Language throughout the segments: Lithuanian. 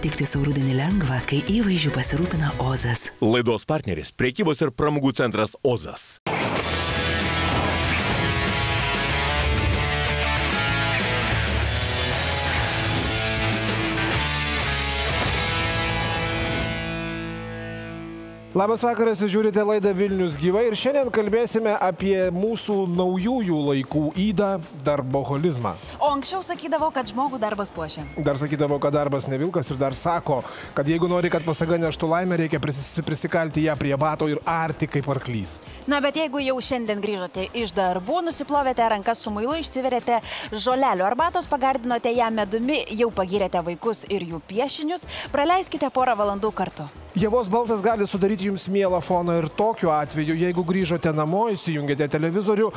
sutikti sau rudenį lengva, kai įvaizdžių pasirūpina Ozas. Laidos partneris – prekybos ir pramogų centras Ozas. Labas vakaras, žiūrite laidą Vilnius gyvai ir šiandien kalbėsime apie mūsų naujųjų laikų ydą – darboholizmą. O anksčiau sakydavo, kad žmogų darbas puošia. Dar sakydavo, kad darbas ne vilkas ir dar sako, kad jeigu nori, kad pasaga neštų laimę, reikia prisikalti ją prie bato ir arti kaip arklys. Na, bet jeigu jau šiandien grįžote iš darbų, nusiplovėte rankas su muilu, išsiverėte žolelių arbatos, pagardinote ją medumi, jau pagyrėte vaikus ir jų piešinius, praleiskite porą valandų kartu. Ievos balsas gali sudaryti jums mielą foną ir tokiu atveju, jeigu grįžote namo, įsijungėte televizorių,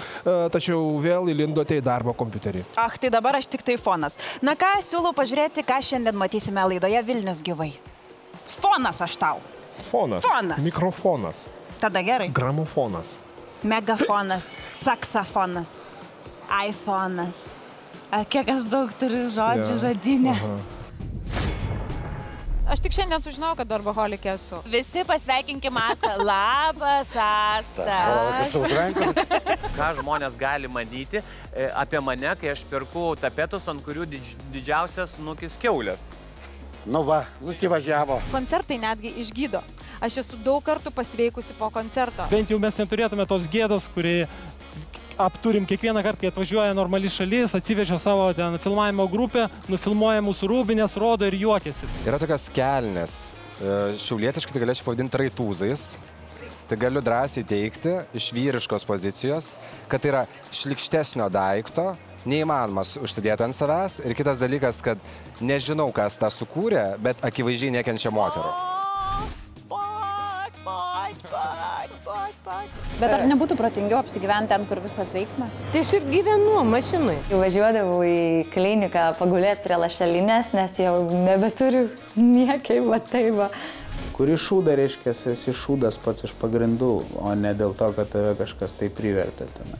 tačiau vėl įlindote į darbo kompiuterį. Ach, tai dabar aš tik tai fonas. Na ką, siūlau pažiūrėti, ką šiandien matysime laidoje Vilnius gyvai. Fonas aš tau. Fonas. Fonas. Mikrofonas. Tada gerai. Gramofonas. Megafonas. Saksafonas. iPhonas. Kiek aš daug turiu žodžių žodinę. Aš tik šiandien sužinau, kad darboholikė esu. Visi pasveikinkim Astą. Labas, Asta. Ką žmonės gali manyti apie mane, kai aš perku tapetus, ant kurių didžiausias snukis kiaulės. Nu va, nusivažiavo. Koncertai netgi išgydo. Aš esu daug kartų pasveikusi po koncerto. Bent jau mes neturėtume tos gėdos, kurį apturim kiekvieną kartą, kai atvažiuoja normali šalis, atsivežia savo ten filmavimo grupę, nufilmuoja mūsų rūbinės, rodo ir juokiasi. Yra tokios kelnės, šiaulietiškai tai galėčiau pavadinti raitūzais. Tai galiu drąsiai teigti iš vyriškos pozicijos, kad tai yra šlikštesnio daikto, neįmanomas užsidėti ant savęs. Ir kitas dalykas, kad nežinau, kas tą sukūrė, bet akivaizdžiai nekenčia moterų. Bet ar nebūtų protingiau apsigyventi ten, kur visas veiksmas? Tai aš ir gyvenu mašinai. Važiuodavau į kliniką pagulėti prie lašelinės, nes jau nebeturiu niekai va taip va. Kuri šūda, reiškia, esi šūdas pats iš pagrindų, o ne dėl to, kad tave kažkas tai privertė ten.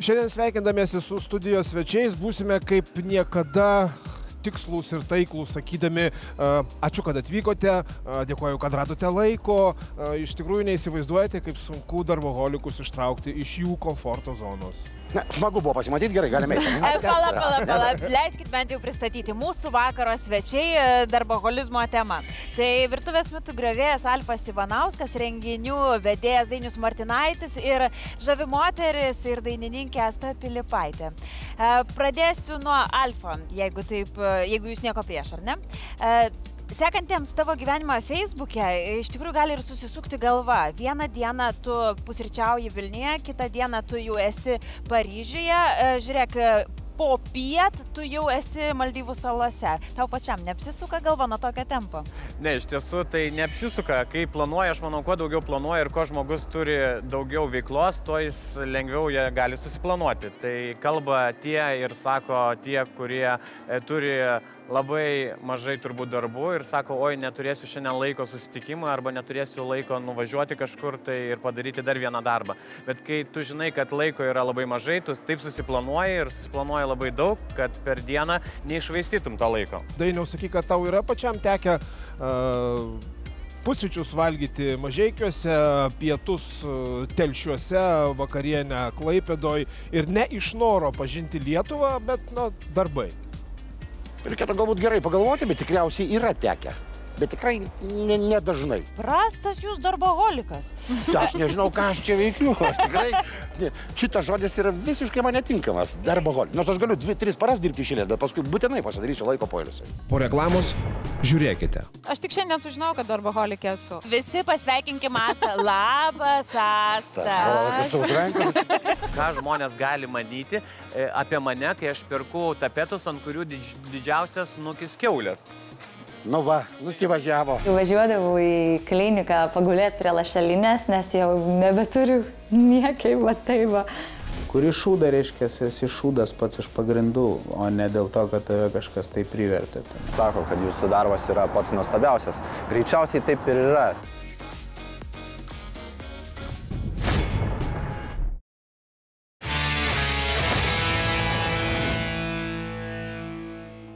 Šiandien sveikindamiesi su studijos svečiais būsime kaip niekada tikslus ir taiklus, sakydami ačiū, kad atvykote, dėkoju, kad radote laiko. Iš tikrųjų neįsivaizduojate, kaip sunku darboholikus ištraukti iš jų komforto zonos. Na, smagu buvo pasimatyti, gerai, galime eiti. Pala. Leiskit bent jau pristatyti mūsų vakaro svečiai darboholizmo temą. Tai virtuvės mitų griovėjas Alfas Ivanauskas, renginių vedėjas Dainius Martinaitis ir žavi moteris ir dainininkė Asta Pilipaitė. Pradėsiu nuo Alfo, jeigu jūs nieko prieš, ar ne? Sekantiems tavo gyvenimą Facebook'e iš tikrųjų gali ir susisukti galva. Vieną dieną tu pusryčiauji Vilniuje, kitą dieną tu jau esi Paryžiuje. Žiūrėk, po piet tu jau esi Maldyvų salose. Tau pačiam neapsisuka galva nuo tokio tempo? Ne, iš tiesų tai neapsisuka. Kai planuoja, aš manau, kuo daugiau planuoja ir kuo žmogus turi daugiau veiklos, tuo jis lengviau jie gali susiplanuoti. Tai kalba tie ir sako tie, kurie turi labai mažai turbūt darbų ir sako, oi, neturėsiu šiandien laiko susitikimui arba neturėsiu laiko nuvažiuoti kažkur tai ir padaryti dar vieną darbą. Bet kai tu žinai, kad laiko yra labai mažai, tu taip susiplanuoji ir susiplanuoji labai daug, kad per dieną neišvaistytum to laiko. Dainiau, sakyk, kad tau yra pačiam tekę pusryčius valgyti Mažeikiuose, pietus Telšiuose, vakarienę Klaipėdoj ir ne iš noro pažinti Lietuvą, bet darbai. Reikėtų galbūt gerai pagalvoti, bet tikriausiai yra tekę. Bet tikrai nedažnai. Prastas jūs darboholikas. Aš nežinau, ką aš čia veikiu. Šitas žodis yra visiškai man netinkamas. Darboholikas. Nors aš galiu 2-3 paras dirbti išėlės, bet paskui būtinai pasidarysiu laiko poilsiui. Po reklamos žiūrėkite. Aš tik šiandien sužinau, kad darboholikė esu. Visi pasveikinkim Astą. Labas, Asta. Ką žmonės gali manyti apie mane, kai aš perku tapetus, ant kurių didžiausias snukis kiaulės? Nu va, nusivažiavo. Važiuodavau į kliniką pagulėti prie lašelinės, nes jau nebeturiu niekaip, va taip va. Kuri šūda, reiškia, esi šūdas pats iš pagrindų, o ne dėl to, kad tave kažkas tai privertė. Sako, kad jūsų darbas yra pats nuostabiausias. Greičiausiai taip ir yra.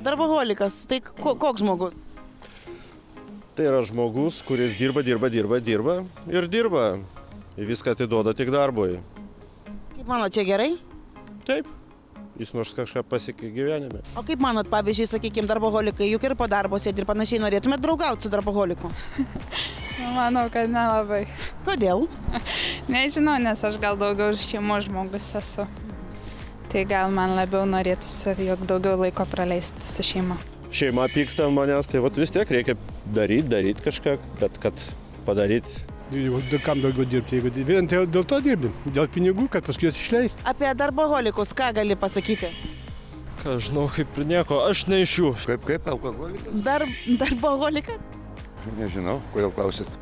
Darboholikas, tai koks žmogus? Tai yra žmogus, kuris dirba ir dirba. Ir viską atiduoda tik darbui. Kaip manot, čia gerai? Taip. Jis nors kažką pasiekė gyvenime. O kaip manot, pavyzdžiui, sakykime, darboholikai, juk ir po darbo sėdi ir panašiai, norėtumėt draugauti su darboholiku? Manau, kad nelabai. Kodėl? Nežinau, nes aš gal daugiau šeimos žmogus esu. Tai gal man labiau norėtųsi, jog daugiau laiko praleisti su šeima. Šeima pyksta ant manęs, tai vis tiek reikia daryti kažką, bet kad padaryti. Kam daugiau dirbti, jeigu vien dėl to dirbi, dėl pinigų, kad paskui jas išleisti. Apie darboholikus ką gali pasakyti? Ką žinau, kaip ir nieko, aš ne iš jų. Kaip alkoholikas? Darboholikas? Nežinau, kodėl klausit.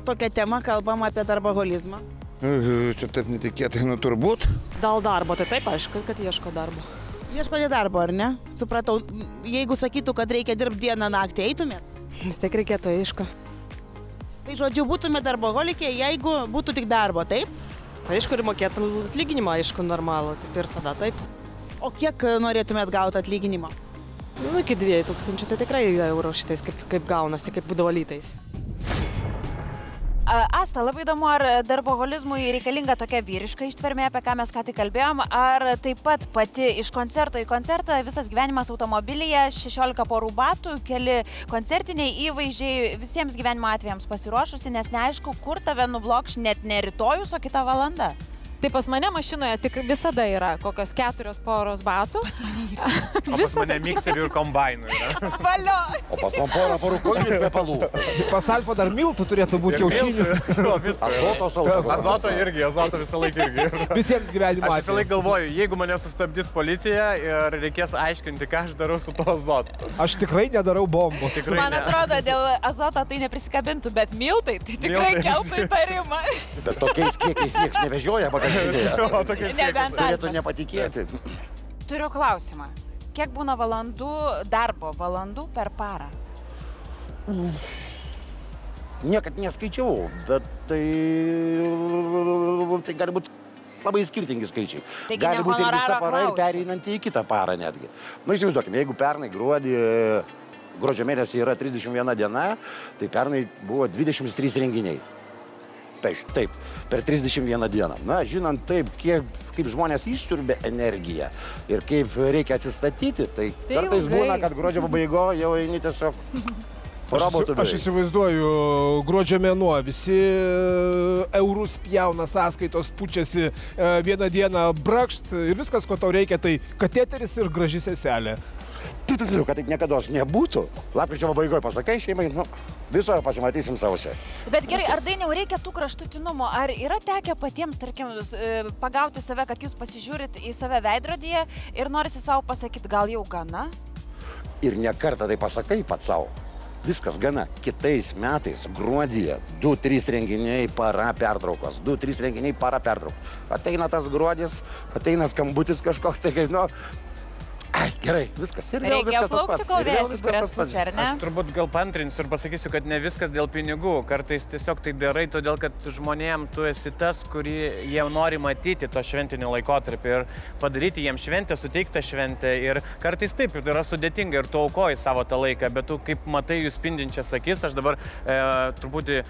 Tokia tema kalbam apie darboholizmą. Čia taip netikėtai, turbūt. Dėl darbo, tai taip, aišku, kad ieško darbo. Ieškote darbo, ar ne? Supratau, jeigu sakytų, kad reikia dirbti dieną naktį, eitumėt? Vis tiek reikėtų, aišku. Tai žodžiu, būtume darboholikė, jeigu būtų tik darbo, taip? Aišku, ir mokėtum atlyginimą, aišku, normalų, taip ir tada taip. O kiek norėtumėt gauti atlyginimą? Nu, iki 2000, tai tikrai eurų šitais, kaip gaunasi, kaip būdavo lytais. Asta, labai įdomu, ar darboholizmui reikalinga tokia vyriška ištvermė, apie ką mes ką tik kalbėjom, ar taip pat pati iš koncerto į koncertą visas gyvenimas automobilyje, 16 porų batų, keli koncertiniai įvaizdžiai, visiems gyvenimo atvejams pasiruošusi, nes neaišku, kur tave nublokš net ne rytojus, o kitą valandą. Tai pas mane mašinoje tik visada yra kokios 4 poros batų. Pas mane yra. O pas mane mikserių ir kombainų yra. Valio! O pas man porą parūkonių ir kvepalų. Pas Alfą dar miltų turėtų būti kiaušinių. Azoto irgi, azoto visą laiką irgi. Visiems gyvenimo atvejams. Aš visą laiką galvoju, jeigu mane sustabdys policija ir reikės aiškinti, ką aš darau su to azotu. Aš tikrai nedarau bombos. Man atrodo, dėl azoto tai neprisikabintų, bet miltai tai tikrai keltų įtarimą. Bet tokiais kiekiais nieks nevežioja, Nebent turėtų nepatikėti. Turiu klausimą. Kiek būna darbo valandų per parą? Niekad neskaičiavau, bet tai gali būti labai skirtingi skaičiai. Taigi Gali ne būti ir visa honoraro para ir klausiu. pereinanti į kitą parą netgi. Nu, įsivaizduokime, jeigu pernai gruodžio mėnesį yra 31 diena, tai pernai buvo 23 renginiai. Taip, per 31 dieną. Na, žinant taip, kaip žmonės išsiurbia energiją ir kaip reikia atsistatyti, tai kartais būna, kad gruodžio pabaigoje jau eini tiesiog robotų. Aš įsivaizduoju, gruodžio mėnuo, visi eurus pjauna, sąskaitos pučiasi, vieną dieną brakšt ir viskas, ko tau reikia, tai kateteris ir graži seselė. Kad taip niekada nebūtų. Lapkričio pabaigoje pasakai šeimai, nu, viso pasimatysim sausį. Bet gerai, ar Dainiau reikia tų kraštutinumų? Ar yra tekę patiems, tarkim, pagauti save, kad jūs pasižiūrit į save veidrodyje ir norisi savo pasakyti, gal jau gana? Ir ne kartą tai pasakai pats savo. Viskas gana. Kitais metais, gruodyje, 2-3 renginiai, para pertraukos. 2-3 renginiai, para pertraukos. Ateina tas gruodis, ateina skambutis kažkoks, tai kaip, nu... Ai, gerai, viskas. Ir vėl viskas tas pats. Aš turbūt gal paantrinsiu ir pasakysiu, kad ne viskas dėl pinigų. Kartais tiesiog tai darai, todėl kad žmonėm tu esi tas, kurį jie nori matyti to šventinį laikotarpį ir padaryti jiems šventę, suteikti tą šventę. Ir kartais taip, yra sudėtinga ir tu aukoji savo tą laiką, bet tu kaip matai jų spindinčias akis, aš dabar truputį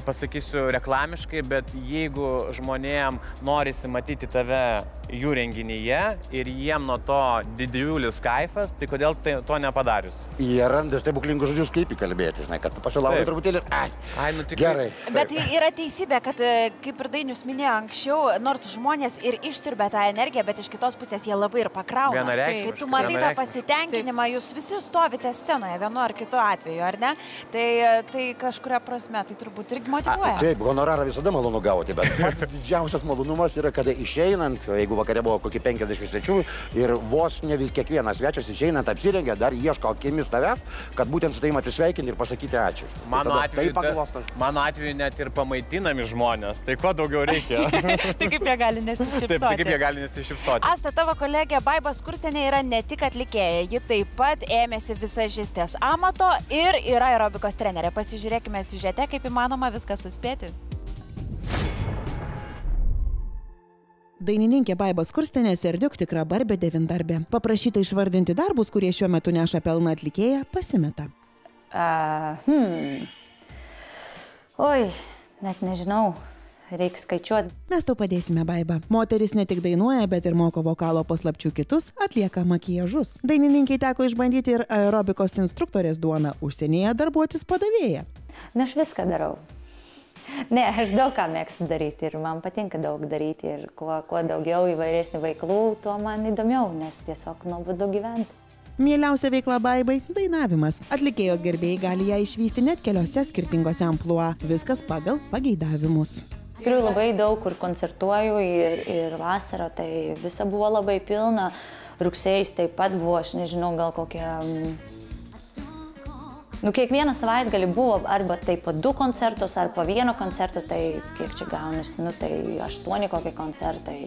pasakysiu reklamiškai, bet jeigu žmonėm norisi matyti tave jų renginyje ir jiem nuo to didžiulis kaifas, tai kodėl to nepadarius? Jie randa stebuklingus žodžius, kaip įkalbėti, žinai, kad tu pasilaukai truputėlį. Ai, nu tikrai. Gerai. Bet yra teisybė, kad, kaip ir Dainius minėjo anksčiau, nors žmonės ir išsiurbia tą energiją, bet iš kitos pusės jie labai ir pakrauna. Vienareikšmiškai. Kai tu matai tą pasitenkinimą, jūs visi stovite scenoje vienu ar kitu atveju, ar ne? Tai kažkuria prasme tai turbūt irgi motyvuoja. Taip, honorarą visada malonu gauti, bet pats didžiausias malonumas yra, kada išeinant, jeigu vakare buvo kokie 50 svečių ir vos ne kiekvienas svečias išeinant apsirengia, dar ieško akimis tavęs, kad būtent su tavim atsisveikinti ir pasakyti ačiū. Mano atveju net ir pamaitinami žmonės, tai ko daugiau reikia? Tai kaip jie gali nesišypsoti? Taip, tai kaip jie gali nesišypsoti? Asta, tavo kolegė Baiba Skurstienė yra ne tik atlikėja, ji taip pat ėmėsi visažistės amato ir yra aerobikos trenerė. Pasižiūrėkime siužete, kaip įmanoma viską suspėti. Dainininkė Baiba Skurstienė Serdiuk tikra barbė devintarbė. Paprašyta išvardinti darbus, kurie šiuo metu neša pelną atlikėja, pasimeta. Oi, net nežinau. Reikia skaičiuoti. Mes tau padėsime, Baiba. Moteris ne tik dainuoja, bet ir moko vokalo paslapčių kitus, atlieka makiažus. Dainininkai teko išbandyti ir aerobikos instruktorės duoną, užsienyje darbuotis padavėja. Na, aš viską darau. Ne, aš daug ką mėgstu daryti ir man patinka daug daryti ir kuo daugiau įvairesnių veiklų, tuo man įdomiau, nes tiesiog nuobodu gyventi. Mieliausia veikla Baibai – dainavimas. Atlikėjos gerbėjai gali ją išvysti net keliose skirtingose amplua. Viskas pagal pageidavimus. Tikrai labai daug kur koncertuoju ir vasarą, tai visa buvo labai pilna. Rugsėjais taip pat buvo, aš nežinau, gal kokia... kiekvieną savaitgalį buvo arba tai po 2 koncertus, ar po 1 koncertą, tai kiek čia gaunasi, tai 8 kokie koncertai.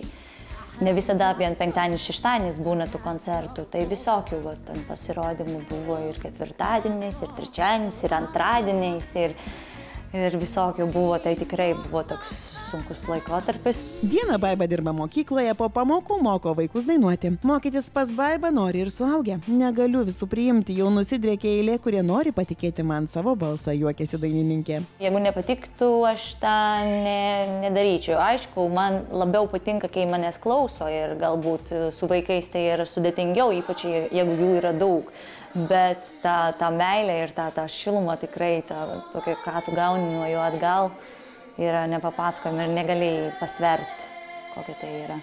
Ne visada vien penktadienis, šeštadienis būna tų koncertų, tai visokių pasirodymų buvo ir ketvirtadieniais, ir trečiadieniais, ir antradieniais, ir visokių buvo, tai tikrai buvo toks sunkus laikotarpis. Dieną Baiba dirba mokykloje, po pamokų moko vaikus dainuoti. Mokytis pas Baibą nori ir suaugę. Negaliu visų priimti, jau nusidrėkė eilė, kurie nori patikėti man savo balsą, juokėsi dainininkė. Jeigu nepatiktų, aš tą nedaryčiau. Aišku, man labiau patinka, kai manęs klauso ir galbūt su vaikais tai yra sudėtingiau, ypač jeigu jų yra daug. Bet ta meilė ir ta šiluma tikrai, tokia, ką tu gauni nuo jo atgal, yra nepapasakojama ir negalėjai pasverti, kokia tai yra.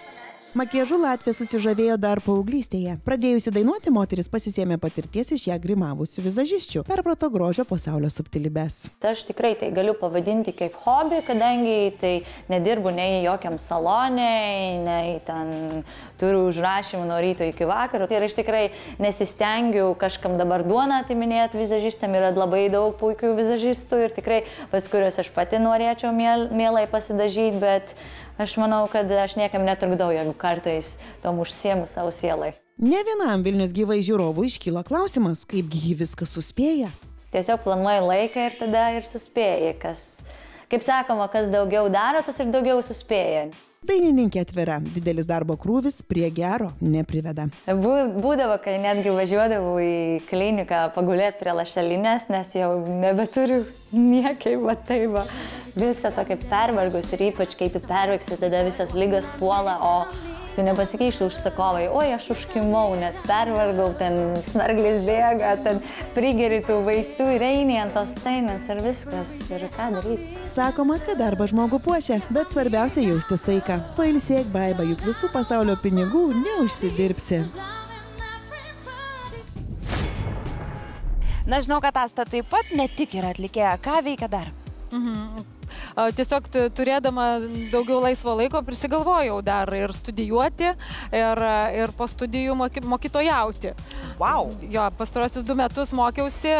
Makiažu Latvija susižavėjo dar paauglystėje. Pradėjusi dainuoti, moteris pasisėmė patirties iš ją grimavusių vizažisčių, perprato grožio pasaulio subtilybes. Aš tikrai tai galiu pavadinti kaip hobį, kadangi tai nedirbu nei jokiam salonei, nei ten turiu užrašymų nuo ryto iki vakaro. Ir aš tikrai nesistengiu kažkam dabar duoną atiminėti vizažistam, yra labai daug puikių vizažistų ir tikrai pas kuriuos aš pati norėčiau mielai pasidažyti, bet aš manau, kad aš niekam netrukdau, jeigu kartais tom užsiemu savo sielai. Ne vienam Vilnius gyvai žiūrovų iškyla klausimas, kaipgi ji viską suspėja. Tiesiog planuoji laiką ir tada ir suspėji. Kaip sakoma, kas daugiau daro, tas ir daugiau suspėja. Dainininkė atvira, didelis darbo krūvis prie gero nepriveda. Būdavo, kai netgi važiuodavau į kliniką pagulėti prie lašelinės, nes jau nebeturiu niekai, va tai va. Visą tokia pervargus ir ypač kai tu pervargsi, tada visas lygas puola, o tu nepasikeiši užsakovai, oi aš užkimau, nes pervargau, ten snarglis bėga, ten prigeri tų vaistų ir eini ant tos scenos ir viskas, ir ką daryti. Sakoma, kad darbą žmogų puošia, bet svarbiausia jausti saiką. Pailsėk, Baiba, juk visų pasaulio pinigų neužsidirbsi. Na, žinau, kad Asta taip pat ne tik yra atlikėja. Ką veikia dar? Tiesiog turėdama daugiau laisvo laiko prisigalvojau dar ir studijuoti, ir po studijų mokytojauti. Wow. Jo, pastarosius 2 metus mokiausi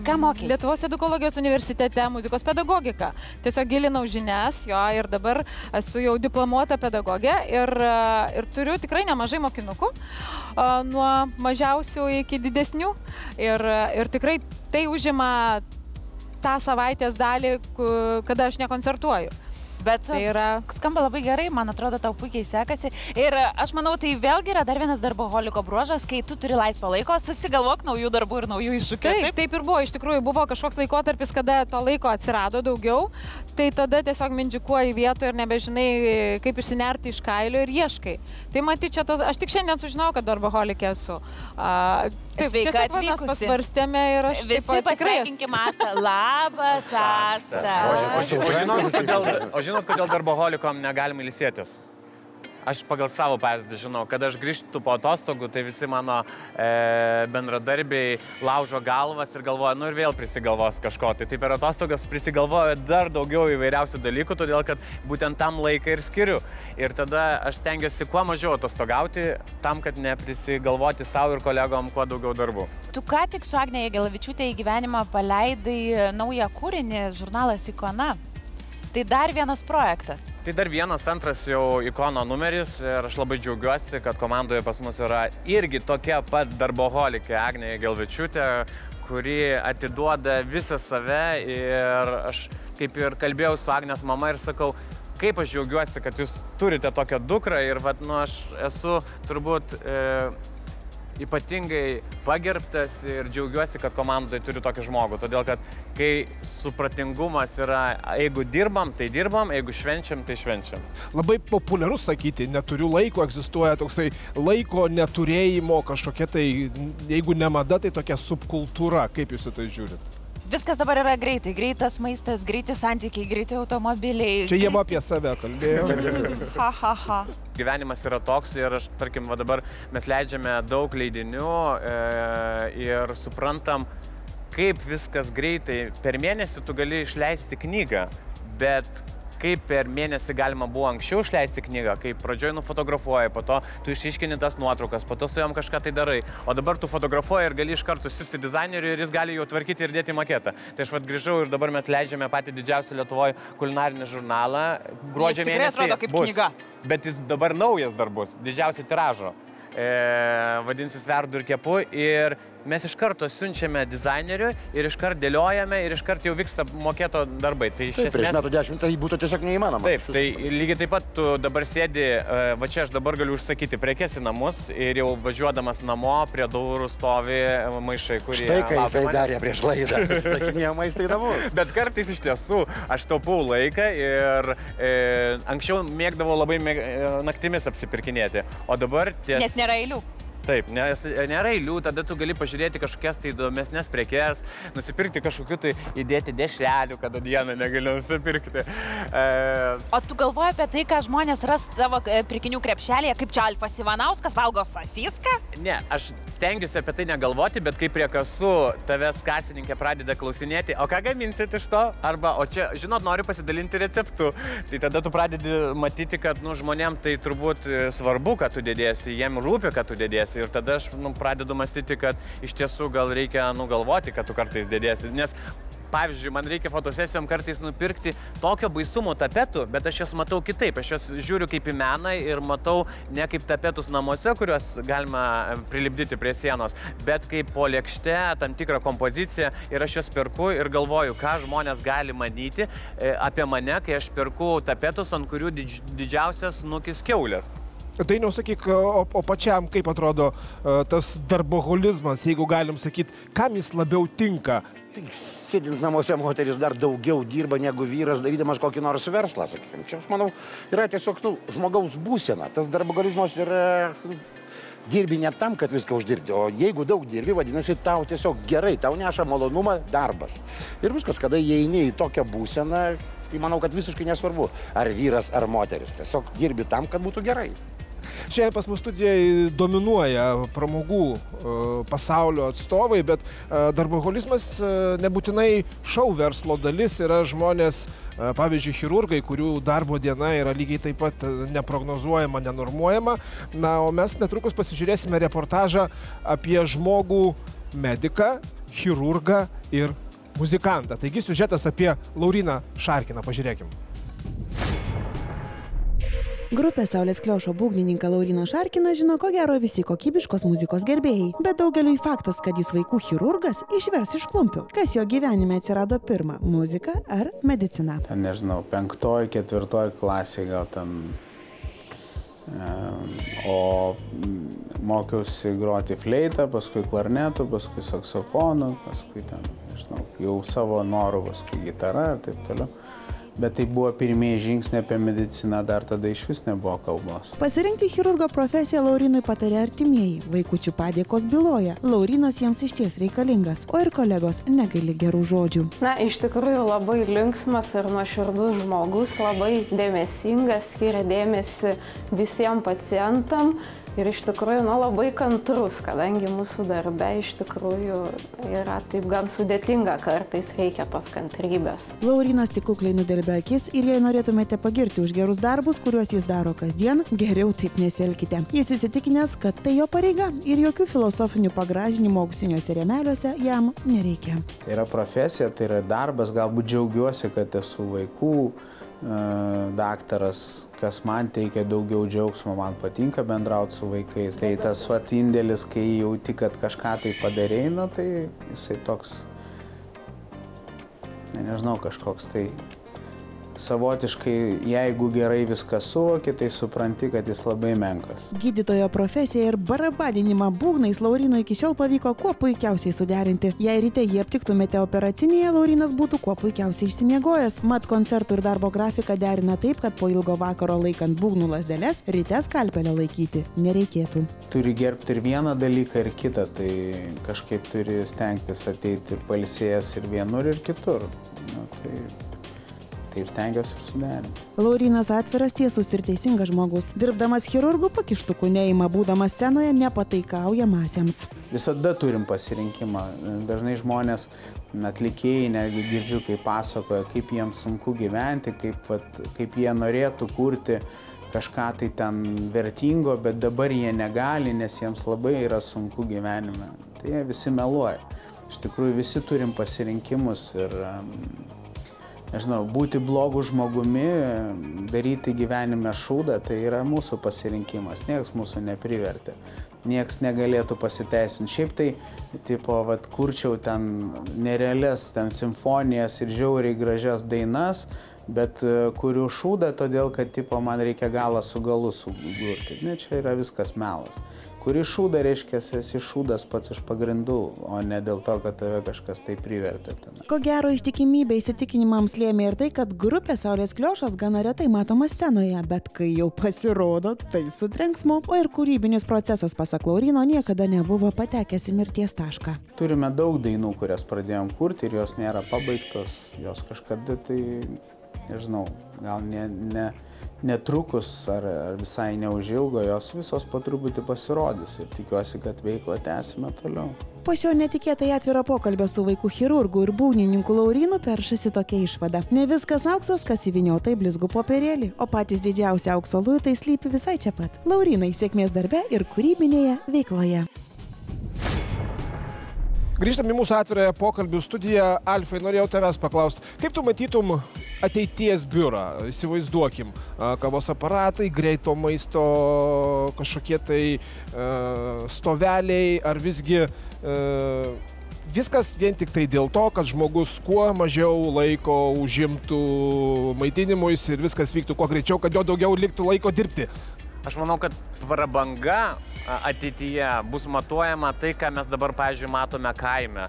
Ką mokėsi? Lietuvos edukologijos universitete muzikos pedagogiką. Tiesiog gilinau žinias, jo, ir dabar esu jau diplomuota pedagogė ir turiu tikrai nemažai mokinukų, nuo mažiausių iki didesnių. Ir tikrai tai užima tą savaitės dalį, kada aš nekoncertuoju. Bet tai skamba labai gerai, man atrodo, tau puikiai sekasi. Ir aš manau, tai vėlgi yra dar vienas darboholiko bruožas, kai tu turi laisvo laiko, susigalvok naujų darbų ir naujų iššūkių. Taip ir buvo, iš tikrųjų buvo kažkoks laikotarpis, kada to laiko atsirado daugiau, tai tada tiesiog mindžikuoji vietoje ir nebežinai, kaip išsinerti iš kailio ir ieškai. Tai matyt, čia tas, aš tik šiandien sužinojau, kad darboholikė esu. Sveika atvykusi. Mes pasvarstėme ir aš visi pasveikinkim Astą. Labas, Asta. O žinot, kodėl darboholikom negalima ilsėtis? Aš pagal savo pavyzdį žinau, kad aš grįžtu po atostogų, tai visi mano bendradarbiai laužo galvas ir galvoja, nu ir vėl prisigalvos kažko. Tai per atostogas prisigalvoju dar daugiau įvairiausių dalykų, todėl kad būtent tam laiką ir skiriu. Ir tada aš stengiuosi kuo mažiau atostogauti, tam, kad neprisigalvoti savo ir kolegom kuo daugiau darbų. Tu ką tik su Agne Jagelavičiūte į gyvenimą paleidai naują kūrinį, žurnalas Ikona. Tai dar vienas projektas. Tai dar vienas, antras jau Ikono numeris ir aš labai džiaugiuosi, kad komandoje pas mus yra irgi tokia pat darboholikė Agnė Jagelavičiūtė, kuri atiduoda visą save ir aš kaip ir kalbėjau su Agnės mama ir sakau, kaip aš džiaugiuosi, kad jūs turite tokią dukrą ir aš esu turbūt ypatingai pagerbtas ir džiaugiuosi, kad komandoje turiu tokį žmogų. Todėl, kad kai supratingumas yra, jeigu dirbam, tai dirbam, jeigu švenčiam, tai švenčiam. Labai populiaru sakyti, neturiu laiko, egzistuoja toksai laiko neturėjimo kažkokia tai, jeigu ne mada, tai tokia subkultūra. Kaip jūs į tai žiūrit? Viskas dabar yra greitai. Greitas maistas, greiti santykiai, greiti automobiliai. Čia jie apie save kalbėjo. Ha. Gyvenimas yra toks ir aš, tarkim, dabar mes leidžiame daug leidinių ir suprantam, kaip viskas greitai. Per mėnesį tu gali išleisti knygą, bet kaip per mėnesį galima buvo anksčiau išleisti knygą, kai pradžioj nufotografuoji, po to tu išiškini tas nuotraukas, po to su jom kažką tai darai, o dabar tu fotografuoji ir gali iš karto siųsti dizaineriui ir jis gali jau tvarkyti ir dėti maketą. Tai aš grįžau ir dabar mes leidžiame patį didžiausią Lietuvoje kulinarinį žurnalą. Gruodžio mėnesį bus, bet jis dabar naujas dar bus, didžiausio tiražo. Vadinsis Verdu ir kepu ir mes iš karto siunčiame dizaineriui ir iš karto dėliojame ir iš karto jau vyksta moketo darbai. Tai prieš metų 10 tai būtų tiesiog neįmanoma. Taip, tai lygiai taip pat tu dabar sėdi, va čia aš dabar galiu užsakyti prekes į namus ir jau važiuodamas namo prie durų stovi maišai, kurie... Štai ką jisai darė prieš laidą, sakinėjo maistą į namus. Bet kartais iš tiesų aš taupau laiką ir anksčiau mėgdavau labai naktimis apsipirkinėti, o dabar... Nes nėra eilių. Taip, nes nėra eilių, tada tu gali pažiūrėti kažkokias tai įdomesnės prekes, nusipirkti kažkokiu tai įdėti dešrelių, kada dieną negali nusipirkti. O tu galvoji apie tai, ką žmonės ras tavo pirkinių krepšelėje, kaip čia Alfas Ivanauskas valgo sasiską? Ne, aš stengiuosi apie tai negalvoti, bet kai prie kasų tavęs kasininkė pradeda klausinėti, o ką gaminsit iš to? Arba, o čia, žinot, noriu pasidalinti receptu. Tai tada tu pradedi matyti, kad žmonėm tai turbūt svarbu, kad tu dėdėsi, jiem rūpi, kad tu dėdėsi. Ir tada aš pradedu mąstyti, kad iš tiesų gal reikia galvoti, kad tu kartais dėdėsi. Nes pavyzdžiui, man reikia fotosesijom kartais nupirkti tokio baisumo tapetų, bet aš jas matau kitaip. Aš jas žiūriu kaip į meną ir matau ne kaip tapetus namuose, kuriuos galima prilipdyti prie sienos, bet kaip po lėkšte, tam tikrą kompoziciją ir aš jas perku ir galvoju, ką žmonės gali manyti apie mane, kai aš perku tapetus, ant kurių didžiausias snukis kiaulės. Dainiau, sakyk, o pačiam kaip atrodo tas darboholizmas, jeigu galim sakyti, kam jis labiau tinka? Tai sėdint namuose moteris dar daugiau dirba negu vyras, darydamas kokį nors verslą, sakykime. Čia, aš manau, yra tiesiog žmogaus būsena. Tas darboholizmas yra... Dirbi ne tam, kad viską uždirbti, o jeigu daug dirbi, vadinasi, tau tiesiog gerai, tau neša malonumą darbas. Ir viskas, kada įeini į tokią būseną, tai manau, kad visiškai nesvarbu, ar vyras, ar moteris. Tiesiog dirbi tam, kad būtų gerai. Šiandien pas mus studijoje dominuoja pramogų pasaulio atstovai, bet darboholizmas nebūtinai šou verslo dalis, yra žmonės, pavyzdžiui, chirurgai, kurių darbo diena yra lygiai taip pat neprognozuojama, nenormuojama. Na, o mes netrukus pasižiūrėsime reportažą apie žmogų mediką, chirurgą ir muzikantą. Taigi siužetas apie Lauryną Šarkiną. Pažiūrėkim. Grupė Saulės Kliošo būgnininką Lauryną Šarkiną žino ko gero visi kokybiškos muzikos gerbėjai, bet daugeliui faktas, kad jis vaikų chirurgas, išvers iš klumpių. Kas jo gyvenime atsirado pirma - muzika ar medicina? Ten, nežinau, 5., 4. klasė gal ten. O mokiausi groti fleitą, paskui klarnetu, paskui saksofonu, paskui ten, nežinau, jau savo norų, paskui gitara ir taip toliau. Bet tai buvo pirmieji žingsniai apie mediciną, dar tada iš vis nebuvo kalbos. Pasirinkti chirurgo profesiją Laurynui patarė artimieji. Vaikučių padėkos byloja. Laurynas jiems išties reikalingas, o ir kolegos negaili gerų žodžių. Na, iš tikrųjų labai linksmas ir nuoširdus žmogus, labai dėmesingas, skiria dėmesį visiems pacientam. Ir iš tikrųjų, labai kantrus, kadangi mūsų darbe iš tikrųjų yra taip gan sudėtinga, kartais reikia tos kantrybės. Laurynas tik kukliai nudelbė akis ir jei norėtumėte pagirti už gerus darbus, kuriuos jis daro kasdien, geriau taip nesielkite. Jis įsitikinęs, kad tai jo pareiga ir jokių filosofinių pagražinimų auksiniuose rėmeliuose jam nereikia. Tai yra profesija, tai yra darbas, galbūt džiaugiuosi, kad esu vaikų daktaras, kas man teikia daugiau džiaugsmo, man patinka bendrauti su vaikais. Tai tas indėlis, kai jauti, kad kažką tai padarei, tai jisai toks, nežinau, kažkoks tai savotiškai, jeigu gerai viską suvoki, tai supranti, kad jis labai menkas. Gydytojo profesiją ir barabadinimą būgnais Laurynui iki šiol pavyko kuo puikiausiai suderinti. Jei ryte jį aptiktumėte operacinėje, Laurynas būtų kuo puikiausiai išsimiegojęs. Mat koncertų ir darbo grafiką derina taip, kad po ilgo vakaro laikant būgnų lazdeles, ryte skalpelio laikyti nereikėtų. Turi gerbti ir vieną dalyką, ir kitą, tai kažkaip turi stengtis ateiti pailsėjęs ir vienur, ir kitur. Taip stengiuosi ir suderinti. Laurynas atviras, tiesus ir teisingas žmogus. Dirbdamas chirurgu pakištukų neima, būdamas scenoje nepataikauja masėms. Visada turim pasirinkimą. Dažnai žmonės, atlikėjai, netgi girdžiu, kaip pasakoja, kaip jiems sunku gyventi, kaip jie norėtų kurti kažką tai ten vertingo, bet dabar jie negali, nes jiems labai yra sunku gyvenime. Tai jie visi meluoja. Iš tikrųjų, visi turim pasirinkimus ir nežinau, būti blogų žmogumi, daryti gyvenime šūdą, tai yra mūsų pasirinkimas. Niekas mūsų neprivertė. Niekas negalėtų pasiteisinti. Šiaip tai, kurčiau ten nerealias simfonijas ir žiauriai gražias dainas, bet kuriu šūdą, todėl, kad man reikia galą su galu sugurti. Ne, čia yra viskas melas. Kuri šūda, reiškia, esi šūdas pats iš pagrindų, o ne dėl to, kad tave kažkas tai privertė. Ko gero, ištikimybė įsitikinimams lėmė ir tai, kad grupė Saulės Kliošas gana retai matoma scenoje, bet kai jau pasirodo, tai su trenksmu, o ir kūrybinis procesas, pasak Lauryno, niekada nebuvo patekęs į mirties tašką. Turime daug dainų, kurias pradėjom kurti ir jos nėra pabaigtos, jos kažkada tai, nežinau, gal netrukus ar visai neužilgo, jos visos po truputį pasirodys ir tikiuosi, kad veiklą tęsime toliau. Po šio netikėtai atviro pokalbio su vaikų chirurgu ir būgnininku Laurynu peršasi tokia išvada. Ne viskas auksas, kas įvyniota į blizgų popierėlį, o patys didžiausi aukso luitai slypi visai čia pat. Laurynai, sėkmės darbe ir kūrybinėje veikloje. Grįžtam į mūsų atvirąją pokalbių studiją. Alfai, norėjau tavęs paklausti, kaip tu matytum ateities biurą? Įsivaizduokim, kavos aparatai, greito maisto kažkokie tai stoveliai, ar visgi viskas vien tik tai dėl to, kad žmogus kuo mažiau laiko užimtų maitinimuis ir viskas vyktų kuo greičiau, kad jo daugiau liktų laiko dirbti? Aš manau, kad prabanga ateityje bus matuojama tai, ką mes dabar, pavyzdžiui, matome kaime.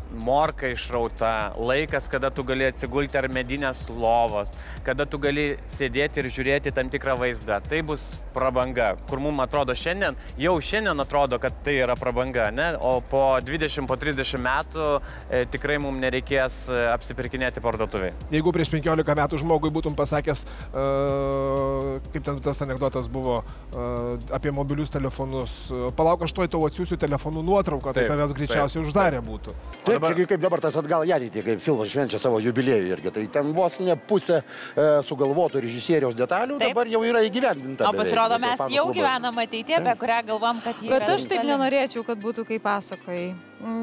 Morka išrauta, laikas, kada tu gali atsigulti ar medinės lovos, kada tu gali sėdėti ir žiūrėti tam tikrą vaizdą. Tai bus prabanga, kur mums atrodo šiandien, jau šiandien atrodo, kad tai yra prabanga, ne? O po 20, po 30 metų tikrai mums nereikės apsipirkinėti parduotuviai. Jeigu prieš 15 metų žmogui būtum pasakęs, kaip ten tas anekdotas buvo apie mobilius telefonus, palauk, aš tuoj tau atsiųsiu telefonų nuotrauką, tai tave greičiausiai uždarę būtų. Taip, kaip dabar tas atgal į ateitį, kaip filmas švenčia savo jubiliejų irgi. Tai ten vos ne pusė sugalvotų režisieriaus detalių, dabar jau yra įgyvendinta. O pasirodo, mes jau gyvenam ateityje, apie kurią galvom, kad jį... Bet aš taip nenorėčiau, kad būtų kaip pasakojai.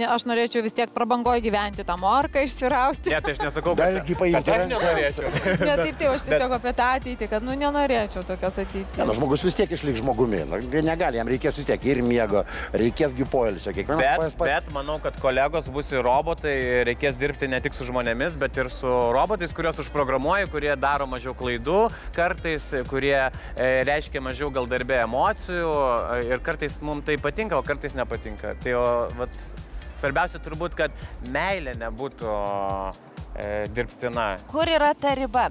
Aš norėčiau vis tiek prabangoje gyventi, tą morką išsirauti. Ne, tai aš nesakau, kad aš nenorėčiau. Ne, taip, aš tiesiog apie tą ateitį, kad nenorėčiau tokios ateities. Ne, žmogus vis tiek išliks žmogumi. Negali, jam reikės vis tiek ir miego, reikėsgi poilsio. Bet manau, kad kolegos bus ir robotai, reikės dirbti ne tik su žmonėmis, bet ir su robotais, kuriuos užprogramuoji, kurie daro mažiau klaidų, kartais, kurie reiškia mažiau gal darbė emocijų ir kartais mums tai patinka, o kartais nepatinka. Tai svarbiausia turbūt, kad meilė nebūtų dirbtina. Kur yra ta riba?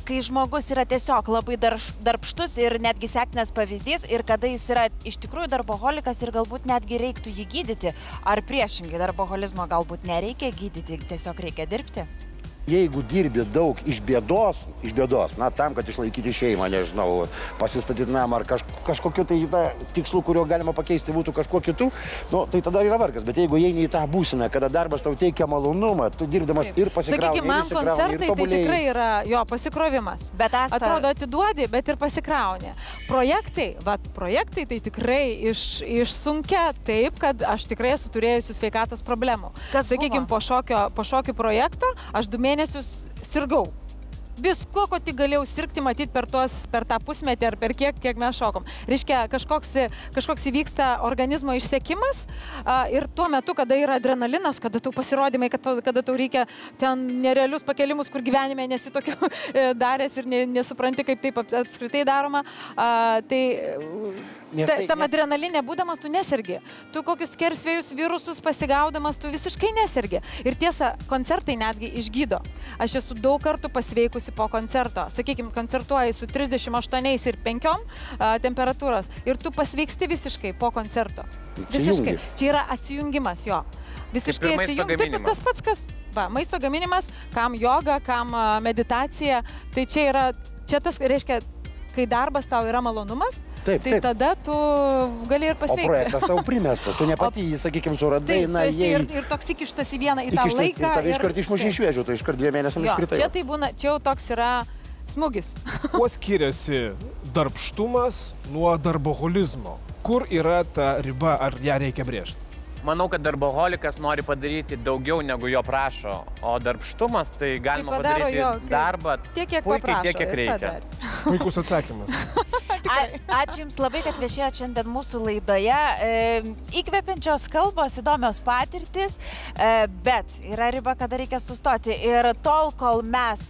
Kai žmogus yra tiesiog labai darbštus ir netgi sektinas pavyzdys ir kada jis yra iš tikrųjų darboholikas ir galbūt netgi reiktų jį gydyti, ar priešingai darboholizmo galbūt nereikia gydyti, tiesiog reikia dirbti? Jeigu dirbi daug iš bėdos, na, tam, kad išlaikyti šeimą, nežinau, pasistatyti namą ar kažkokiu tai tikslu, kurio galima pakeisti būtų kažkuo kitų, tai tada yra vargas. Bet jeigu eini į tą būseną, kada darbas tau teikia malonumą, tu dirbdamas ir pasikrauni, sakykime, man koncertai tai tikrai yra jo pasikrovimas. Bet atrodo atiduodi, bet ir pasikrauni. Projektai tai tikrai išsunkia taip, kad aš tikrai esu turėjusi sveikatos problemų. Sakykime, po šokio projekto aš 2 mėnesius sirgau. Visko, ko tik galėjau sirgti, matyti per tą pusmetį ar per kiek mes šokom. Reiškia, kažkoks įvyksta organizmo išsekimas ir tuo metu, kada yra adrenalinas, kada tau pasirodymai, kada tau reikia ten nerealius pakelimus, kur gyvenime nesi tokių daręs ir nesupranti, kaip taip apskritai daroma, tam adrenalinė būdamas tu nesergi. Tu kokius skersvėjus virusus pasigaudamas, tu visiškai nesergi. Ir tiesa, koncertai netgi išgydo. Aš esu daug kartų pasveikusi po koncerto. Sakykime, koncertuoji su 38 ir 5 temperatūros ir tu pasveiksti visiškai po koncerto. Visiškai. Čia yra atsijungimas jo. Visiškai atsijungi. Taip, tas pats, kas maisto gaminimas, kam joga, kam meditacija. Tai čia tas reiškia, kai darbas tau yra malonumas, tai tada tu gali ir pasveikti. O projektas tau primestas, tu nepati jį, sakykime, suradai, ir toks įkištas į vieną, į tą laiką. Ir tave iškart išmušė iš vėžių, tai iškart 2 mėnesiams iškritai. Čia tai būna, čia jau toks yra smūgis. Kuo skiriasi darbštumas nuo darboholizmo? Kur yra ta riba, ar ją reikia brėžti? Manau, kad darboholikas nori padaryti daugiau, negu jo prašo, o darbštumas tai galima padaryti darbą puikiai tiek, kiek reikia. Puikus atsakymas. Ačiū Jums labai, kad viešėjot šiandien mūsų laidoje. Įkvepiančios kalbos, įdomios patirtis, bet yra riba, kada reikia sustoti. Ir tol, kol mes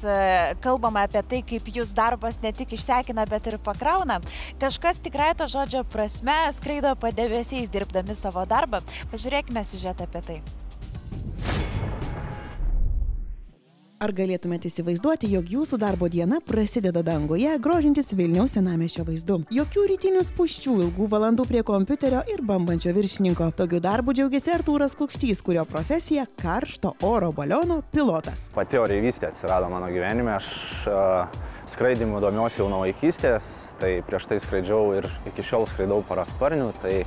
kalbame apie tai, kaip Jūs darbas ne tik išsekina, bet ir pakrauna, kažkas tikrai to žodžio prasme skraido padebesiais dirbdami savo darbą. Pažiūrėkime siužetą apie tai. Ar galėtumėte įsivaizduoti, jog jūsų darbo diena prasideda danguje, grožintis Vilniaus senamiesčio vaizdu? Jokių rytinių spūsčių, ilgų valandų prie kompiuterio ir bambančio viršininko. Tokiu darbu džiaugiasi Artūras Kukštys, kurio profesija – karšto oro baliono pilotas. Pati oreivystė atsirado mano gyvenime. Aš skraidimu domiuosi jau nuo vaikystės, tai prieš tai skraidžiau ir iki šiol skraidau parasparnių, tai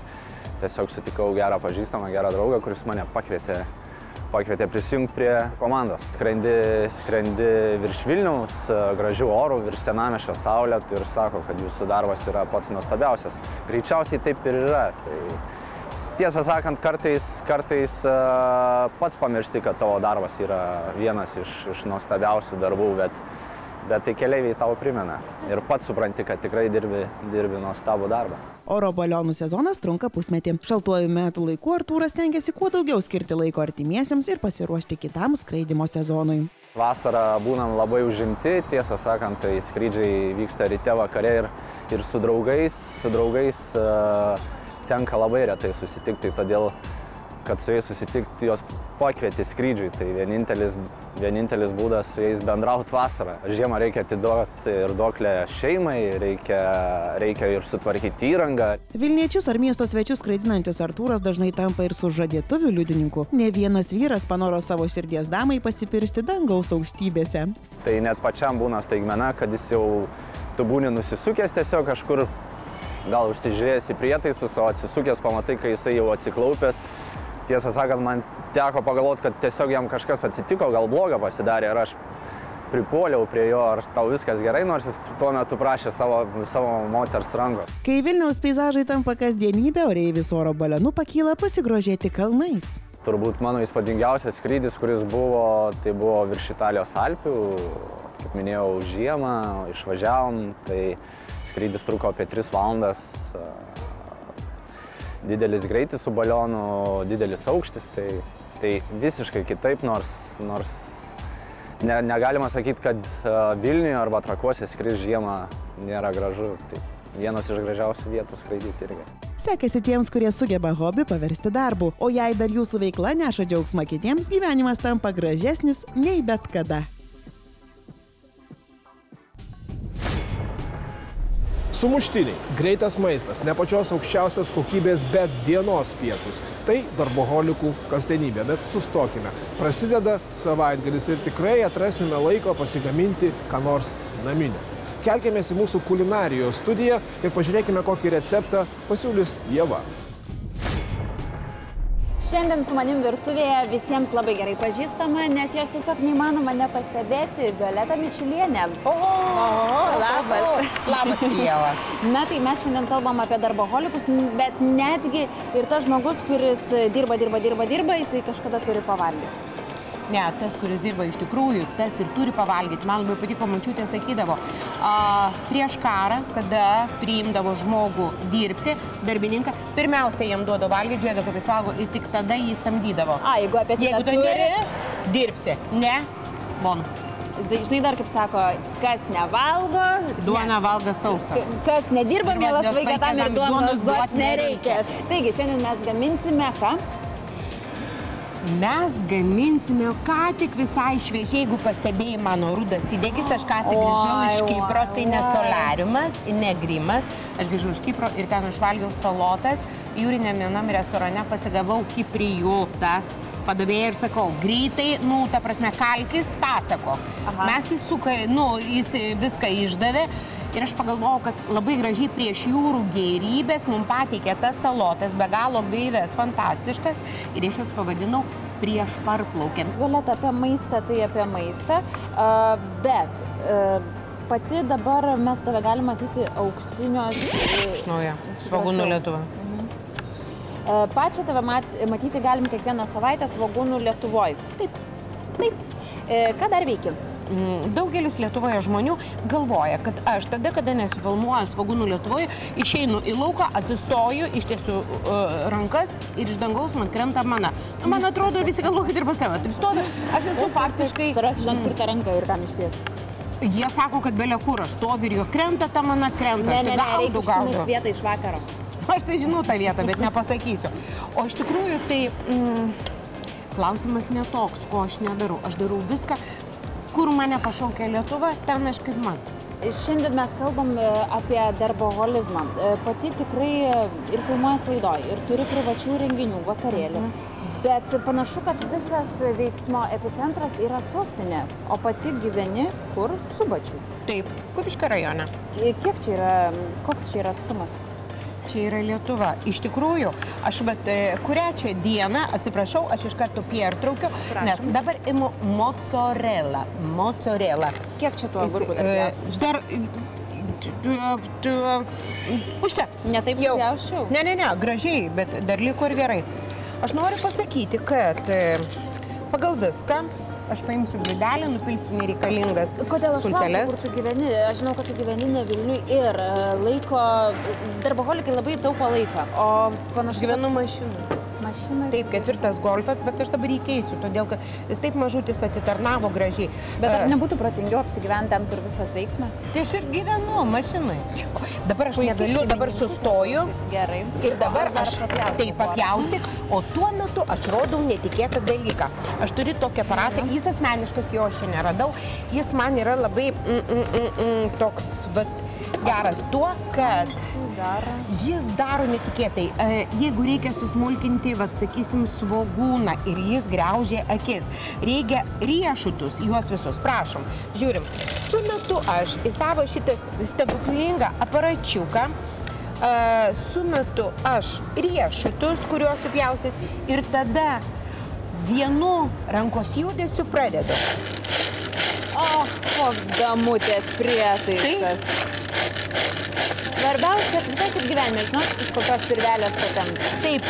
tiesiog sutikau gerą pažįstamą, gerą draugą, kuris mane pakvietė prisijungti prie komandos. Skrendi virš Vilniaus, gražių orų, virš senamiesčio saulė ir sako, kad jūsų darbas yra pats nuostabiausias. Greičiausiai taip ir yra. Tai tiesą sakant, kartais pats pamiršti, kad tavo darbas yra vienas iš nuostabiausių darbų, bet tai keleiviai tau primena. Ir pats supranti, kad tikrai dirbi nuostabų darbą. Oro balionų sezonas trunka pusmetį. Šaltuoju metų laiku Artūras stengiasi kuo daugiau skirti laiko artimiesiems ir pasiruošti kitam skraidymo sezonui. Vasarą būnam labai užimti, tiesą sakant, tai skrydžiai vyksta ryte vakare ir su draugais tenka labai retai susitikti, todėl, kad su jais susitikti, jos pakvieti skrydžiui. Tai vienintelis būdas su jais bendrauti vasarą. Žiemą reikia atiduoti ir duoklę šeimai, reikia ir sutvarkyti įrangą. Vilniečius ar miesto svečius skraidinantis Artūras dažnai tampa ir sužadėtuvių liudininku. Ne vienas vyras panoro savo širdies damai pasipiršti dangaus aukštybėse. Tai net pačiam būna staigmena, kad tu būni nusisukęs tiesiog kažkur, gal užsižiūrėjęs į prietaisus, o atsisukęs pamatai, kai jisai jau atsiklaupęs. Tiesą sakant, man teko pagalvoti, kad tiesiog jam kažkas atsitiko, gal bloga pasidarė, ir aš pripuoliau prie jo, ar tau viskas gerai, nors jis tuo metu prašė savo moters rankos. Kai Vilniaus peizažai tampa kasdienybė, oreivis oro balionu pakyla pasigrožėti kalnais. Turbūt mano įspūdingiausias skrydis, kuris buvo, tai buvo virš Italijos Alpių, kaip minėjau, žiemą, išvažiavom, tai skrydis truko apie 3 valandas. Didelis greitis su balionu, didelis aukštis, tai visiškai kitaip, nors negalima sakyti, kad Vilniuje arba Trakuose skris žiemą nėra gražu. Tai vienas iš gražiausių vietų skraidyti irgi. Sekasi tiems, kurie sugeba hobį paversti darbu, o jei dar jūsų veikla neša džiaugsmą kitiems, gyvenimas tampa gražesnis nei bet kada. Sumuštiniai, greitas maistas, ne pačios aukščiausios kokybės, bet dienos pietus. Tai darboholikų kasdienybė, bet sustokime. Prasideda savaitgalis ir tikrai atrasime laiko pasigaminti ką nors naminio. Kelkimės į mūsų kulinarijos studiją ir pažiūrėkime, kokį receptą pasiūlys Ieva. Šiandien su manim virtuvėje visiems labai gerai pažįstama, nes jos tiesiog neįmanoma nepastebėti, Violeta Mičilienė. Labas. Labas, Ieva. Na tai mes šiandien kalbam apie darboholikus, bet netgi ir tas žmogus, kuris dirba, jisai kažkada turi pavalgyti. Ne, tas, kuris dirba iš tikrųjų, tas ir turi pavalgyti. Man labai patiko, močiutė sakydavo, prieš karą, kada priimdavo žmogų dirbti, darbininką, pirmiausia jam duodo valgyti, žiūrėdavo, kad jis valgo ir tik tada jį samdydavo. Jeigu apie tai turi, dirbsi. Ne, bon. Žinai dar, kaip sako, kas nevalgo, duona valgo sausą. Kas nedirba, mielas vaikas, tam ir duonos duoti nereikia. Taigi, šiandien mes gaminsime ką? Mes gaminsime ką tik visai šviežiai, jeigu pastebėjai mano rudas įdegis, aš ką tik grįžau iš Kipro, tai ne solariumas, ne grimas, aš grįžau iš Kipro ir ten užvalgiau salotas, jūriniam vienam restorane pasigavau kipriotą, padavėjai ir sakau, greitai, ta prasme, kalkis, pasako. Mes jis viską išdavė. Ir aš pagalvojau, kad labai gražiai prieš jūrų gėrybės mums pateikė tas salotas, be galo gaivės, fantastiškas. Ir aš jas pavadinau prieš parplaukiant. Violeta, apie maistą, tai apie maistą. Bet pati dabar mes tave galime matyti auksinios... Iš naujo. Svogūnų Lietuva. Pačią tave matyti galim kiekvieną savaitę Svogūnų Lietuvoje. Taip. Ką dar veiki? Daugelis Lietuvoje žmonių galvoja, kad aš tada, kada nesifilmuoju Svogūnų Lietuvoje, išeinu į lauką, atsistoju, ištiesiu rankas ir iš dangaus man krenta mana. Man atrodo, visi galvoja, kad ir pas tave. Taip stovi, aš esu faktiškai... Saras, žinot, kur ta ranka ir kam išties? Jie sako, kad belia kur aš stovi ir jo krenta ta mana, krenta. Ne, reikia užsiminti vietą iš vakaro. Aš tai žinau tą vietą, bet nepasakysiu. O iš tikrųjų, tai klausimas netoks, ko aš nedarau. Aš darau viską, kur mane pašaukia Lietuva, ten aš kaip mat. Šiandien mes kalbam apie darboholizmą. Pati tikrai ir filmuojas laidoj, ir turi privačių renginių, vakarėlių. Bet panašu, kad visas veiksmo epicentras yra sostinė, o pati gyveni kur? Subačiuj. Taip, Kupiškio rajone. Koks čia yra atstumas? Čia yra Lietuva. Iš tikrųjų, aš kurią čia dieną, atsiprašau, aš iš karto pertraukiu, nes dabar imu mozzarella. Kiek čia tų agurkų dar pjaustyt? Užteks. Ne taip pjausčiau? Ne, gražiai, bet dar liko ir gerai. Aš noriu pasakyti, kad pagal viską aš paimsiu bliūdelį, nupilsiu nereikalingas sulteles. Kodėl aš klausiu, kur tu gyveni? Aš žinau, kad tu gyveni ne Vilniui ir laiko, darboholikai labai taupo laiką, o panašu... Gyvenu mašinų. Mašinai? Taip, 4 golfas, bet aš dabar įkeisiu, todėl kad jis taip mažutis atitarnavo gražiai. Bet ar nebūtų protingiau apsigyventi ten, kur visas veiksmas? Tai aš ir gyvenu mašinai. Dabar aš negaliu, dabar sustoju. Gerai. Ir dabar aš taip papjausti, o tuo metu aš rodau netikėtą dalyką. Aš turiu tokį aparatą, jis asmeniškas, jo aš čia neradau. Jis man yra labai toks, geras tuo, kad jis daro netikėtai. Jeigu reikia susmulkinti, sakysim, svogūną ir jis griaužia akis, reikia riešutus, juos visus, prašom, žiūrim, sumetu aš į savo šitą stebuklingą aparačiuką, sumetu aš riešutus, kuriuos supjaustyt, ir tada vienu rankos judesiu pradedu. O, koks damutės prietaisas. Svarbiausia, visai kaip gyvenime, žinot, iš kokios virvelės patenka. Taip,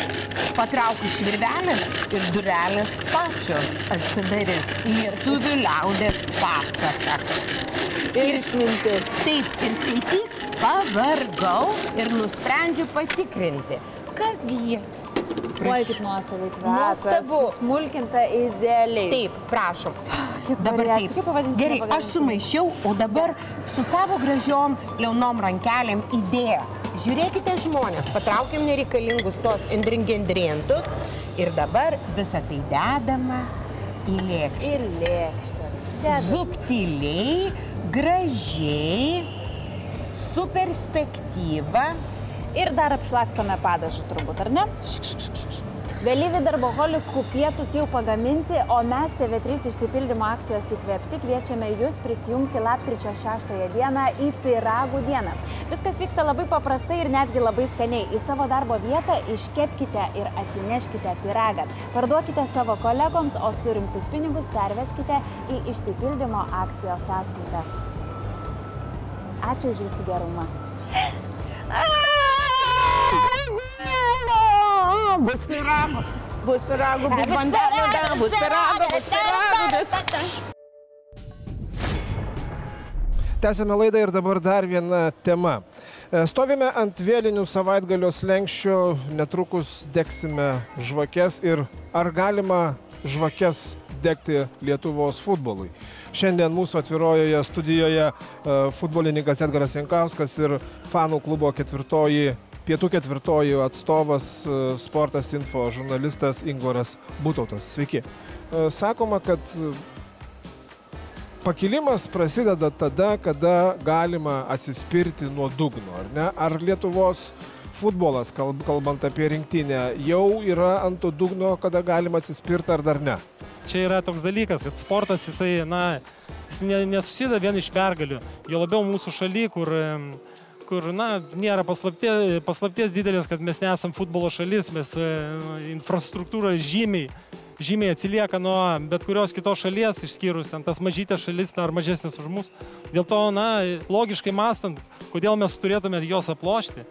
patraukiu iš virvelės ir durelės pačios atsidarys. Lietuvių liaudės pasaka. Ir išmintis. Taip, ir skaityk, pavargau ir nusprendžiu patikrinti. Kasgi jie? Oi, kaip nuostabai kvepia. Nuostabu. Susmulkinta idealiai. Taip, prašom. Dabar taip. Gerai, aš sumaišiau, o dabar su savo gražiom liaunom rankelėm idėją. Žiūrėkite žmonės, patraukiam nereikalingus tos ingredientus ir dabar visą tai dedama į lėkštę. Į lėkštę. Subtiliai, gražiai, su perspektyva. Ir dar apšlakstome padažu turbūt, ar ne? Vėlyvi darboholikų pietus jau pagaminti, o mes TV3 išsipildymo akcijos įkvėpti kviečiame jūs prisijungti lapkričio 6 dieną į Pyragų dieną. Viskas vyksta labai paprastai ir netgi labai skaniai. Į savo darbo vietą iškepkite ir atsineškite pyragą. Parduokite savo kolegoms, o surinktus pinigus perveskite į išsipildymo akcijos sąskaitą. Ačiū už jūsų gerumą. Bus pyragų, bus bandelių, bus pyragų. Tęsėme laidą ir dabar dar viena tema. Stovime ant vėlinių savaitgalio slenksčio, netrukus degsime žvakes ir ar galima žvakes degti Lietuvos futbolui. Šiandien mūsų atvirojoje studijoje futbolininkas Edgaras Jankauskas ir fanų klubo Pietų ketvirtoji atstovas, Sportas Info žurnalistas Ingvaras Butautas. Sveiki. Sakoma, kad pakilimas prasideda tada, kada galima atsispirti nuo dugno, ar ne? Ar Lietuvos futbolas, kalbant apie rinktinę, jau yra ant to dugno, kada galima atsispirti, ar dar ne? Čia yra toks dalykas, kad sportas, jis nesusideda vien iš pergalių. Jo labiau mūsų šaly, kur nėra paslapties didelės, kad mes nesam futbolo šalis, mes infrastruktūra žymiai atsilieka nuo bet kurios kitos šalies, išskyrus tas mažytės šalis ar mažesnės už mus. Dėl to, logiškai mąstant, kodėl mes turėtume jos aplošti,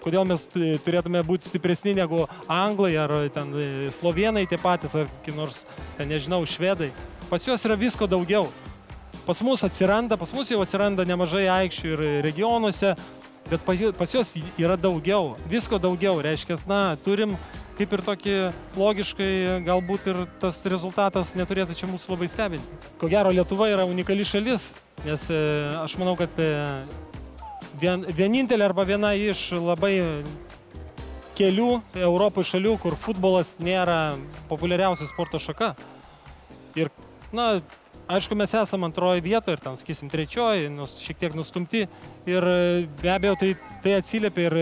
kodėl mes turėtume būti stipresni negu anglai ar ten slovėnai tie patys, ar nors, nežinau, švedai. Pas juos yra visko daugiau. Pas mus jau atsiranda nemažai aikščių ir regionuose, bet pas juos yra daugiau, visko daugiau. Reiškia, turim kaip ir tokį logiškai, galbūt ir tas rezultatas neturėtų čia mūsų labai stebinti. Ko gero, Lietuva yra unikali šalis, nes aš manau, kad vienintelė arba viena iš labai kelių Europos šalių, kur futbolas nėra populiariausia sporto šaka. Ir, aišku, mes esam antroji vietoje ir ten, sakysim, trečioji, šiek tiek nustumti. Ir be abejo, tai atsiliepia ir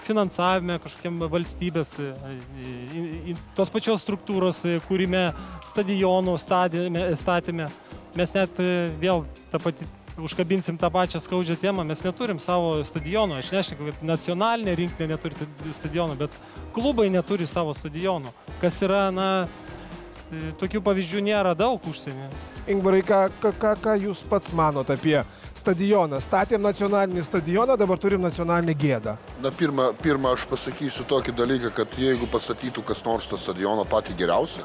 finansavime kažkokiam valstybės, tos pačios struktūros kūrime, stadionų statyme. Mes net vėl užkabinsim tą pačią skaudžią temą, mes neturim savo stadionų. Aš nešneku, kad nacionalinė rinktinė neturi stadionų, bet klubai neturi savo stadionų, kas yra, tokių pavyzdžių nėra daug užsienį. Ingvarai, ką jūs pats manot apie stadioną? Statėm nacionalinį stadioną, dabar turim nacionalinį gėdą. Na, pirmą aš pasakysiu tokį dalyką, kad jeigu pastatytų kas nors tą stadioną patį geriausią,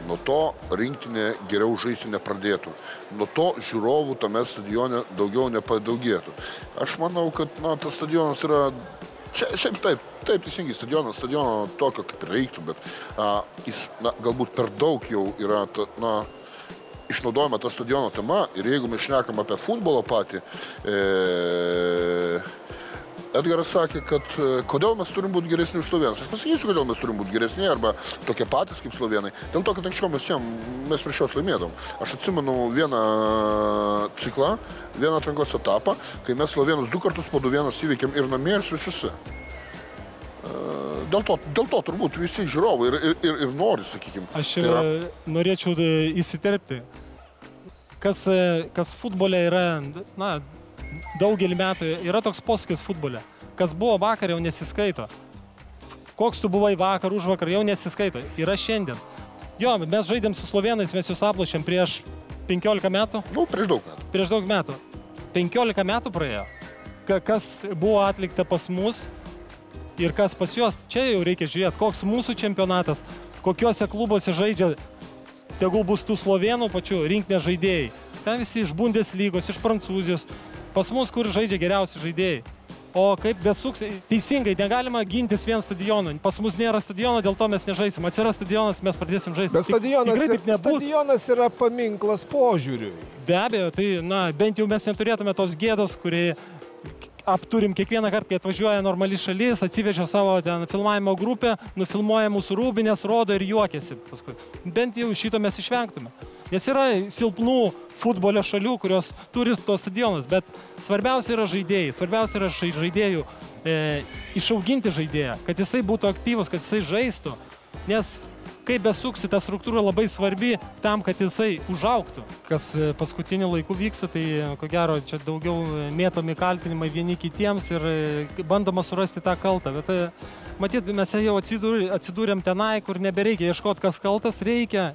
nuo to rinktinė geriau žaisti nepradėtų. Nuo to žiūrovų tame stadione daugiau nepadaugėtų. Aš manau, kad tas stadionas yra... Šiaip taip teisingai, stadiono tokio kaip ir reiktų, bet jis galbūt per daug jau yra išnaudojama ta stadiono tema ir jeigu mes šnekam apie futbolo patį, Edgaras sakė, kad kodėl mes turim būti geresni už slovėnus. Aš pasakysiu, kodėl mes turim būti geresni arba tokie patys kaip slovėnai. Dėl to, kad anksčiau mes prieš juos laimėdom. Aš atsimenu vieną ciklą, vieną atrankos etapą, kai mes slovėnus 2 kartus po 2-1 įveikėm ir namie, ir svečiuose. Dėl to turbūt visi žiūrovai ir nori, sakykime. Aš norėčiau įsiterpti. Kas futbole yra, daugelį metų yra toks posakis futbole. Kas buvo vakar, jau nesiskaito. Koks tu buvai vakar, už vakar, jau nesiskaito. Yra šiandien. Jo, mes žaidėm su slovėnais, mes jūs aplošėm prieš 15 metų. Prieš daug metų. Prieš daug metų. 15 metų praėjo. Kas buvo atlikta pas mus ir kas pas juos, čia jau reikia žiūrėti, koks mūsų čempionatas, kokiuose klubuose žaidžia, tegul bus tų slovėnų pačių rinktinės žaidėjai. Ten visi iš Bundeslygos, iš Prancūzijos. Pas mus, kur žaidžia geriausi žaidėjai. O kaip besuks, teisingai, negalima gintis vien stadioną. Pas mus nėra stadiono, dėl to mes nežaisim. Atsiras stadionas, mes pradėsim žaisti. Bet stadionas yra paminklas požiūriui. Be abejo, tai, bent jau mes neturėtume tos gėdos, kurie apturim kiekvieną kartą, kai atvažiuoja normali šalis, atsivežia savo filmavimo grupę, nufilmuoja mūsų rūbinės, rodo ir juokiasi paskui. Bent jau šito mes išvengtume. Nes yra silpnų futbolio šalių, kurios turi tos stadionus, bet svarbiausia yra žaidėjai, svarbiausia yra žaidėjų išauginti žaidėją, kad jisai būtų aktyvus, kad jisai žaistų, nes kaip besuksi, ta struktūra labai svarbi tam, kad jisai užaugtų. Kas paskutiniu laiku vyksta, tai ko gero čia daugiau mėtomi kaltinimai vieni kitiems ir bandoma surasti tą kaltą, bet matyt, mes jau atsidūrėm tenai, kur nebereikia ieškoti, kas kaltas, reikia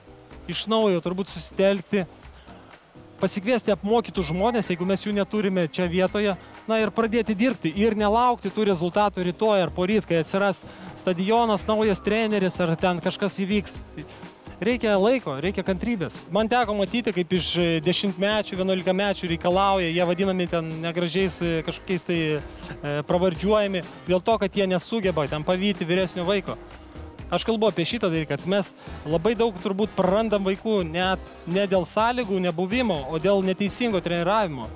iš naujo turbūt susitelkti, pasikviesti apmokytų žmonės, jeigu mes jų neturime čia vietoje, ir pradėti dirbti ir nelaukti tų rezultatų rytoj ar poryt, kai atsiras stadionas, naujas treneris ar ten kažkas įvyks. Reikia laiko, reikia kantrybės. Man teko matyti, kaip iš 10-mečių, 11-mečių reikalauja, jie vadinami ten negražiais kažkokiais tai pravardžiuojami, dėl to, kad jie nesugeba ten pavyti vyresnio vaiko. Aš kalbu apie šitą dalyką, kad mes labai daug turbūt prarandam vaikų ne dėl sąlygų nebuvimo, o dėl neteisingo treniravimo.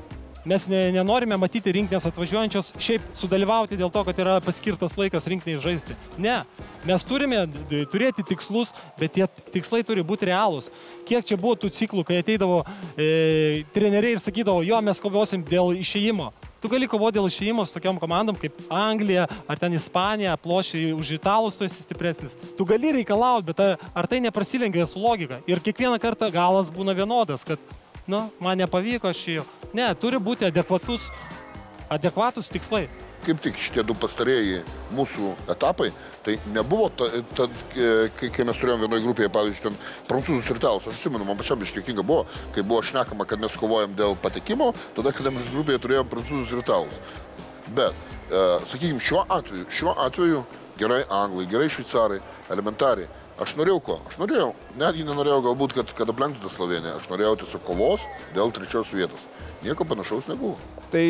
Mes nenorime matyti rinktinės atvažiuojančios šiaip sudalyvauti dėl to, kad yra paskirtas laikas rinktiniai žaisti. Ne, mes turime turėti tikslus, bet tie tikslai turi būti realūs. Kiek čia buvo tų ciklų, kai ateidavo treneriai ir sakydavo, jo, mes kovosim dėl išėjimo. Tu gali kovoti dėl išėjimo su tokiom komandom kaip Anglija ar ten Ispanija, plošiai už italus tu esi stipresnis. Tu gali reikalauti, bet ar tai neprasilengia su logika? Ir kiekvieną kartą galas būna vienodas, kad, man nepavyko šį. Ne, turi būti adekvatus tikslai. Kaip tik šitie 2 pastarėjai mūsų etapai, tai nebuvo, kai mes turėjom vienoje grupėje, pavyzdžiui, ten prancūzus ir italus. Aš atsimenu, man pačiam iškėkinga buvo, kai buvo šnekama, kad mes kovojam dėl patekimo, tada, kada mes grupėje turėjom prancūzus ir italus. Bet, sakykime, šiuo atveju gerai anglai, gerai šveicarai, elementariai. Aš norėjau ko? Aš norėjau, netgi nenorėjau galbūt, kad aplenktų tą Slovėniją. Aš norėjau tiesiog kovos dėl 3 vietos. Nieko panašaus nebuvo. Tai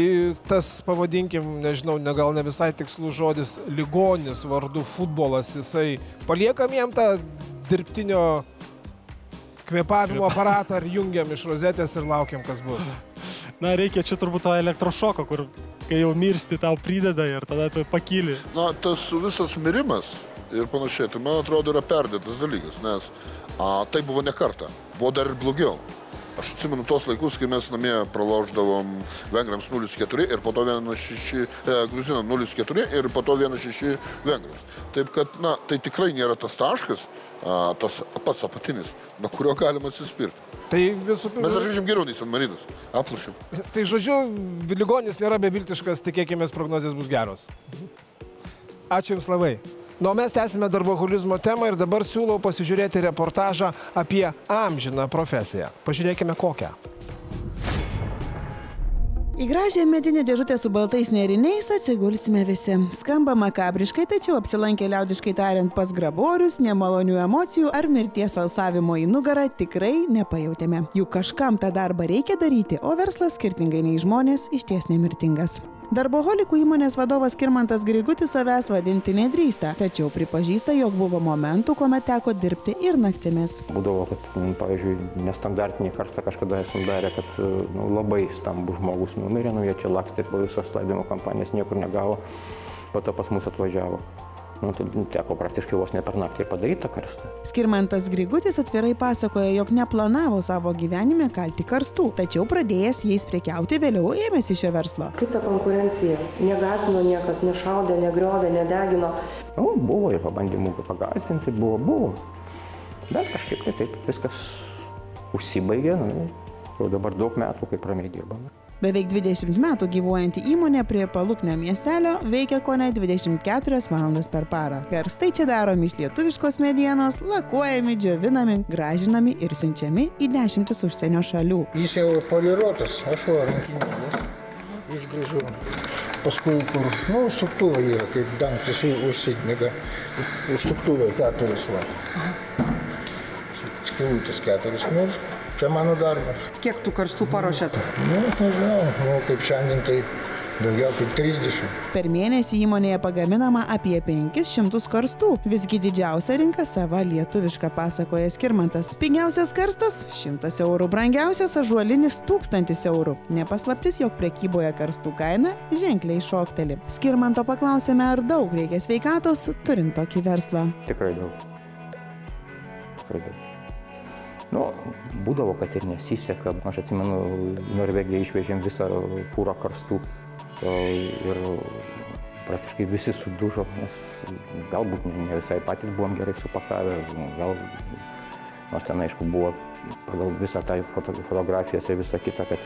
tas, pavadinkim, nežinau, gal ne visai tikslus žodis, ligonis vardu futbolas, jisai paliekam jam tą dirbtinio kvėpavimo aparatą ar jungiam iš rozetės ir laukiam, kas bus. Reikia čia turbūt to elektrošoko, kur kai jau miršti tau prideda ir tada tu pakyli. Tas visas mirimas ir panašiai, tai man atrodo yra perdėtas dalykas, nes tai buvo ne kartą, buvo dar ir blogiau. Aš atsimenu tos laikus, kai mes namie pralošdavom vengrams 0-4 ir po to 1-6 gruzinam 0-4 ir po to 1-6 vengrams. Taip kad, tai tikrai nėra tas taškas, tas pats apatinis, nuo kurio galima atsispirti. Tai visų pirma... Mes žaidžiam geriau nei San Marinas, aplušim. Tai žodžiu, ligonis nėra beviltiškas, tikėkimės prognozės bus geros. Ačiū Jums labai. Nu, mes tęsime darboholizmo temą ir dabar siūlau pasižiūrėti reportažą apie amžiną profesiją. Pažiūrėkime kokią. Į gražią medinę dėžutę su baltais nėriniais atsigulsime visi. Skamba makabriškai, tačiau apsilankę liaudiškai tariant pas graborius, nemalonių emocijų ar mirties alsavimo į nugarą tikrai nepajautėme. Juk kažkam tą darbą reikia daryti, o verslas skirtingai nei žmonės išties nemirtingas. Darboholikų įmonės vadovas Skirmantas Grigutis savęs vadinti nedrįsta, tačiau pripažįsta, jog buvo momentų, kuomet teko dirbti ir naktimis. Būdavo, kad, pavyzdžiui, nestandartinį karstą kažkada esam darę, kad labai stambus žmogus numirė, jie čia lakstė po visos laidojimo kampanijas, niekur negavo, po to pas mus atvažiavo. Tai teko praktiškai vos ne per naktį ir padaryti tą karstą. Skirmantas Grigutis atvirai pasakoja, jog neplanavo savo gyvenime kalti karstų, tačiau pradėjęs jais prekiauti vėliau ėmėsi šio verslo. Kaip ta konkurencija? Negąsdino niekas, nešaudė, negriovė, nedegino? Buvo ir pabandymų pagąsdinti, buvo. Bet kažkaip taip viskas užsibaigė, jau dabar daug metų, kaip ramiai dirbame. Beveik 20 metų gyvuojanti įmonė prie Paluknio miestelio veikia kone 24 valandas per parą. Karstai čia daromi iš lietuviškos medienos, lakuojami, džiovinami, gražinami ir siunčiami į 10 užsienio šalių. Jis jau poliruotas, aš rankinėmis išgrįžu. Paskui, kur, suktuvai yra, kaip dangtis užsidniga, suktuvai 4 vatų. Skilutės 4 nors. Čia mano darbas. Kiek tų karstų paruošėt? Aš nežinau, kaip šiandien tai daugiau kaip 30. Per mėnesį įmonėje pagaminama apie 500 karstų. Visgi didžiausia rinka sava lietuviška, pasakoja Skirmantas. Pigiausias karstas – 100 eurų, brangiausias ąžuolinis – 1000 eurų. Nepaslaptis, jog prekyboje karstų kaina ženkliai šokteli. Skirmanto paklausėme, ar daug reikia sveikatos, turint tokį verslą. Tikrai daug. Būdavo, kad ir nesiseka. Aš atsimenu, Norvegiją išvežėm visą pūrą karstų ir praktiškai visi sudužo, nes galbūt ne visai patys buvom gerai supakavę, nors ten aišku buvo pagal visą tą fotografijas ir visą kitą, kad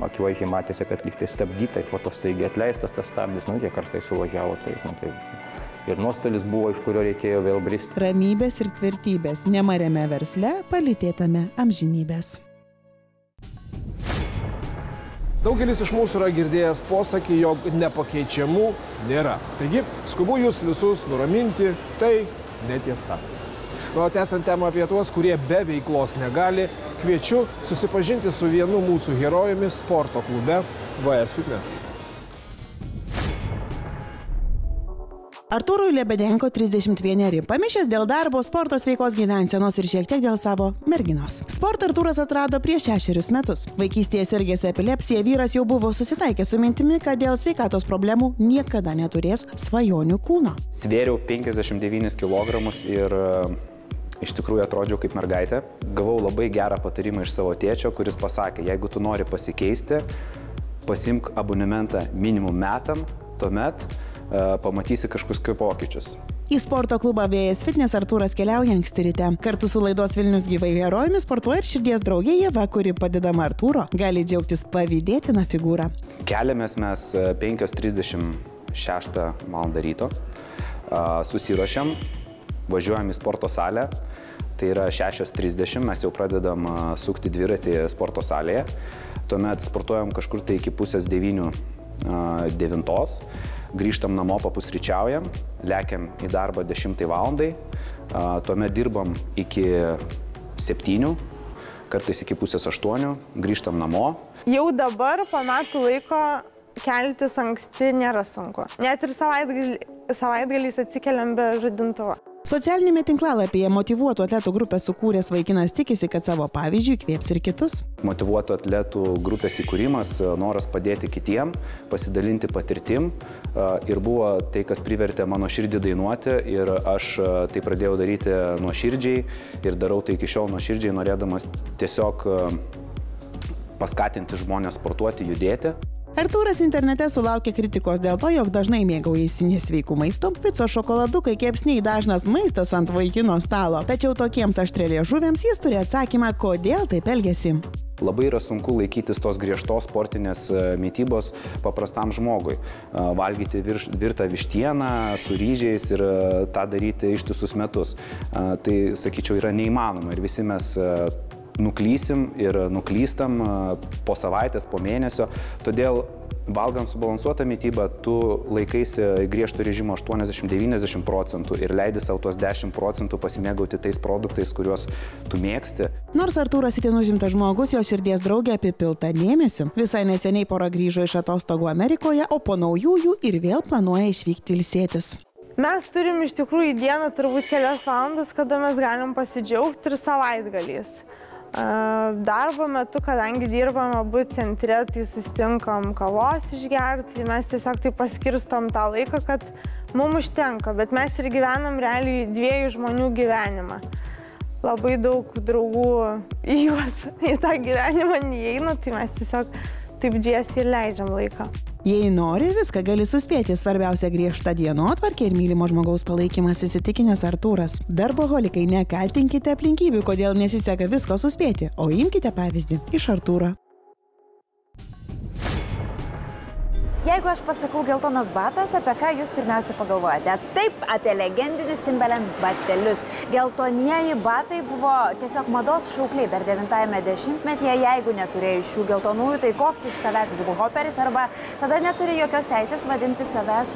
akivaizdžiai matėsi, kad lyg tai stabdyta ir po to staigiai atleistas tas stabdis, tie karstai suvažiavo, tai ir nuostolis buvo, iš kurio reikėjo vėl bristi. Ramybės ir tvirtybės nemariame versle, palytėtame amžinybės. Daugelis iš mūsų yra girdėjęs posakį, jog nepakeičiamų nėra. Taigi, skubu jūs visus nuraminti, tai netiesa. O tęsiant temą apie tuos, kurie be veiklos negali, kviečiu susipažinti su vienu mūsų herojumi sporto klube VS Fitness. Artūrui Lebedenko 31, pamišęs dėl darbo, sporto, sveikos gyvensenos ir šiek tiek dėl savo merginos. Sportą Artūras atrado prieš 6 metus. Vaikystėje sirgęs epilepsija vyras jau buvo susitaikęs su mintimi, kad dėl sveikatos problemų niekada neturės svajonių kūno. Svėriau 59 kg ir iš tikrųjų atrodžiau kaip mergaitė. Gavau labai gerą patarimą iš savo tėčio, kuris pasakė, jeigu tu nori pasikeisti, pasimk abonementą minimum metam, tuomet pamatysi kažkokius pokyčius. Į sporto klubą VS Fitness Artūras keliauja anksti ryte. Kartu su laidos Vilnius gyvai herojumi sportuoja ir širdies draugė Ieva, kuri padedama Artūro gali džiaugtis pavydėtiną figūrą. Keliamės mes 5:36 val. Ryto, susiruošiam, važiuojam į sporto salę, tai yra 6:30, mes jau pradedam sukti dviratį sporto salėje, tuomet sportuojam kažkur tai iki 8:30-9. Grįžtam namo, papusryčiaujam, lekiam į darbą 10 valandai, tuomet dirbam iki 7, kartais iki 7:30, grįžtam namo. Jau dabar po metų laiko keltis anksti nėra sunku. Net ir savaitgaliais atsikeliam be žadintuvo. Socialinėme tinklalapyje motyvuotų atletų grupę sukūręs vaikinas tikisi, kad savo pavyzdžių įkvėps ir kitus. Motyvuotų atletų grupės įkūrimas, noras padėti kitiem, pasidalinti patirtim ir buvo tai, kas privertė mano širdį dainuoti ir aš tai pradėjau daryti nuoširdžiai ir darau tai iki šiol nuoširdžiai, norėdamas tiesiog paskatinti žmonės sportuoti, judėti. Artūras internete sulaukė kritikos dėl to, jog dažnai mėgaujasi nesveikų maistų, picos, šokoladukai, kepsniai dažnas maistas ant vaikino stalo. Tačiau tokiems aštrėliežuviams jis turi atsakymą, kodėl taip elgiasi. Labai yra sunku laikytis tos griežtos sportinės mitybos paprastam žmogui. Valgyti virtą vištieną su ryžiais ir tą daryti ištisus metus. Tai, sakyčiau, yra neįmanoma ir visi mes nuklysim ir nuklystam po savaitės, po mėnesio. Todėl valgant subalansuotą mitybą, tu laikaisi griežto režimo 80-90% ir leidi savo tos 10% pasimėgauti tais produktais, kuriuos tu mėgsti. Nors Artūras itin užimtas žmogus, jo širdies draugė apipilta dėmesiu. Visai neseniai pora grįžo iš atostogų Amerikoje, o po naujųjų ir vėl planuoja išvykti ilsėtis. Mes turim iš tikrųjų į dieną turbūt kelias valandas, kada mes galim pasidžiaugti ir savaitgaliais. Darbo metu, kadangi dirbam abu centre, tai susitinkam kavos išgerti, mes tiesiog tai paskirstom tą laiką, kad mums užtenka, bet mes ir gyvenam realiai 2 žmonių gyvenimą. Labai daug draugų į tą gyvenimą neįeina, tai mes tiesiog taip džiesiai ir leidžiam laiką. Jei nori, viską gali suspėti, svarbiausia griežta dienotvarkė ir mylimo žmogaus palaikymas, įsitikinęs Artūras. Darboholikai, nekaltinkite aplinkybių, kodėl nesiseka visko suspėti, o imkite pavyzdį iš Artūro. Jeigu aš pasakau geltonas batas, apie ką jūs pirmiausia pagalvojate? Taip, apie legendinius Timberland batelius. Geltonieji batai buvo tiesiog mados šaukliai dar 90-ame dešimtmetyje. Jeigu neturėjai šių geltonųjų, tai koks iš tavęs hiphoperis arba tada neturi jokios teisės vadinti savęs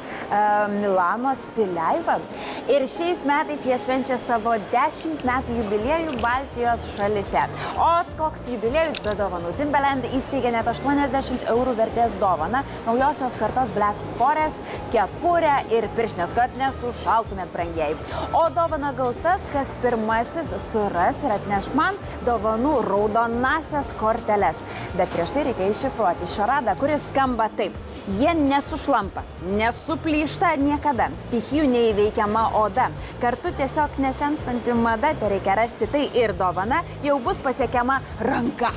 Milano stiliaiva. Ir šiais metais jie švenčia savo 10 metų jubiliejų Baltijos šalise. O koks jubiliejus be dovanų? Timberland įsteigė net 80 eurų vertės dovaną. Naujos kartos Black Forest, kepurę ir pirštinės, kad nesušaltumėt brangieji. O dovana gaus tas, kas pirmasis suras ir atneš man dovanų raudonasias korteles. Bet prieš tai reikia iššifruoti šaradą, kuris skamba taip. Jie nesušlampa, nesuplyšta niekada, stichijų neįveikiama oda. Kartu tiesiog nesenstanti mada, tai reikia rasti tai ir dovana jau bus pasiekiama ranka.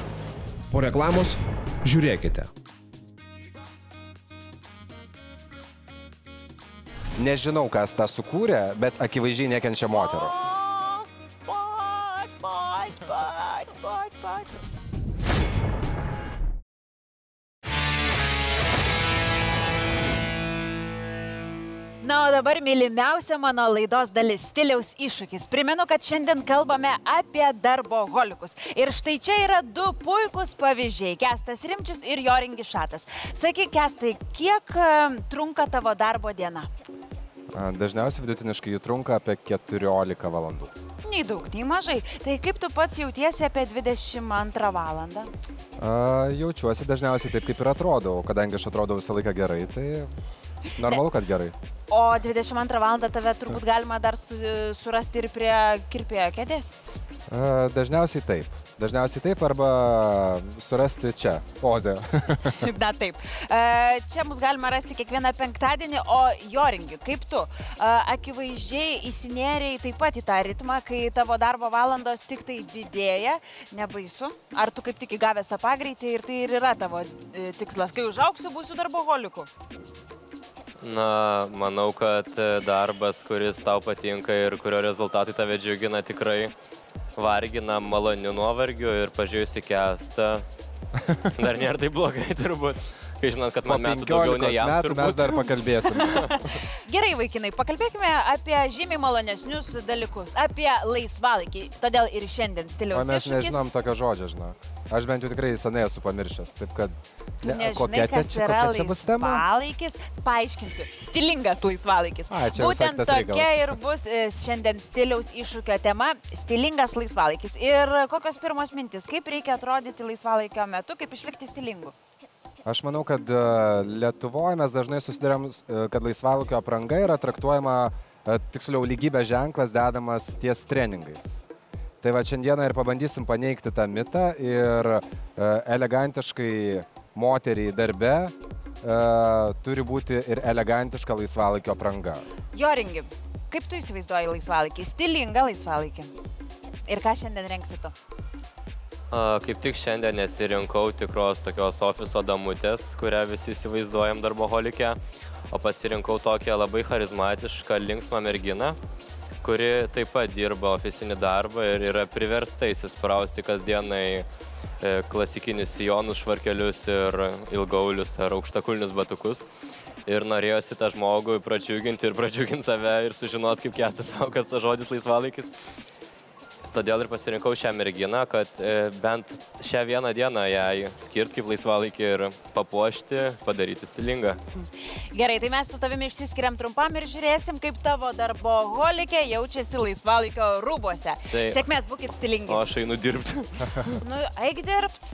Po reklamos žiūrėkite. Nežinau, kas tą sukūrė, bet akivaizdžiai nekenčia moterų. Na, o dabar mylimiausia mano laidos dalis – stiliaus iššūkis. Primenu, kad šiandien kalbame apie darboholikus. Ir štai čia yra 2 puikūs pavyzdžiai – Kęstas Rimčius ir Joringis Šatas. Sakyk, Kęstai, kiek trunka tavo darbo diena? Dažniausiai vidutiniškai jų trunka apie 14 valandų. Nei daug, nei mažai. Tai kaip tu pats jautiesi apie 22 valandą? Jaučiuosi dažniausiai taip, kaip ir atrodau. Kadangi aš atrodau visą laiką gerai, tai normalu, kad gerai. O 22 valandą tave turbūt galima dar surasti ir prie kirpėjo kėdės? Dažniausiai taip. Dažniausiai taip arba surasti čia, Oze. Na taip. Čia mus galima rasti kiekvieną penktadienį, o Joringi, kaip tu? Akivaizdžiai įsinėrėjai taip pat į tą ritmą, kai tavo darbo valandos tik tai didėja, nebaisu? Ar tu kaip tik įgavęs tą pagreitį ir tai ir yra tavo tikslas? Kai užaugsiu, būsiu darboholiku? Na, manau, kad darbas, kuris tau patinka ir kurio rezultatai tave džiugina, tikrai vargina maloniu nuovargiu ir pažiūrėjus į Kęstą, dar nėra taip blogai turbūt. Kai žinot, kad man metų daugiau nei jam turbūt. Mes dar pakalbėsim. Gerai, vaikinai, pakalbėkime apie žymiai malonesnius dalykus, apie laisvalaikį. Todėl ir šiandien stiliaus iššūkis. Mes nežinom tokio žodžio, žinau. Aš bent jau tikrai senai esu pamiršęs, taip kad... Tu nežinai, kas yra laisvalaikis? Paaiškinsiu. Stilingas laisvalaikis. Būtent tokia ir bus šiandien stiliaus iššūkio tema – stilingas laisvalaikis. Ir kokios pirmos mintis, kaip reikia atrodyti laisvalaikio metu, kaip išlikti stilingu? Aš manau, kad Lietuvoje mes dažnai susiduriam, kad laisvalaikio apranga yra traktuojama, tiksliau, lygybės ženklas dedamas ties treningais. Tai va šiandieną ir pabandysim paneigti tą mitą ir elegantiškai moteriai darbe turi būti ir elegantiška laisvalaikio apranga. Joringi, kaip tu įsivaizduoji laisvalaikį? Stilingą laisvalaikį. Ir ką šiandien rengsi tu? Kaip tik šiandien nesirinkau tikros tokios ofiso damutės, kurią visi įsivaizduojam darboholike, o pasirinkau tokią labai charizmatišką, linksmą merginą, kuri taip pat dirba ofisinį darbą ir yra priversta įsisprausti kasdienai klasikinius sijonus, švarkelius ir ilgaulius ar aukštakulnius batukus. Ir norėjosi tą žmogų pradžiuginti ir pradžiuginti save ir sužinoti, kaip Kęstas savo, kas tas žodis laisvalaikis. Todėl ir pasirinkau šią merginą, kad bent šią vieną dieną jai skirti kaip laisvalaikį ir papuošti, padaryti stilingą. Gerai, tai mes su tavimi išsiskiriam trumpam ir žiūrėsim, kaip tavo darboholikė jaučiasi laisvalaikio rūbuose. Tai... Sėkmės, būkit stilingi. O aš einu dirbti. Nu, eik dirbt.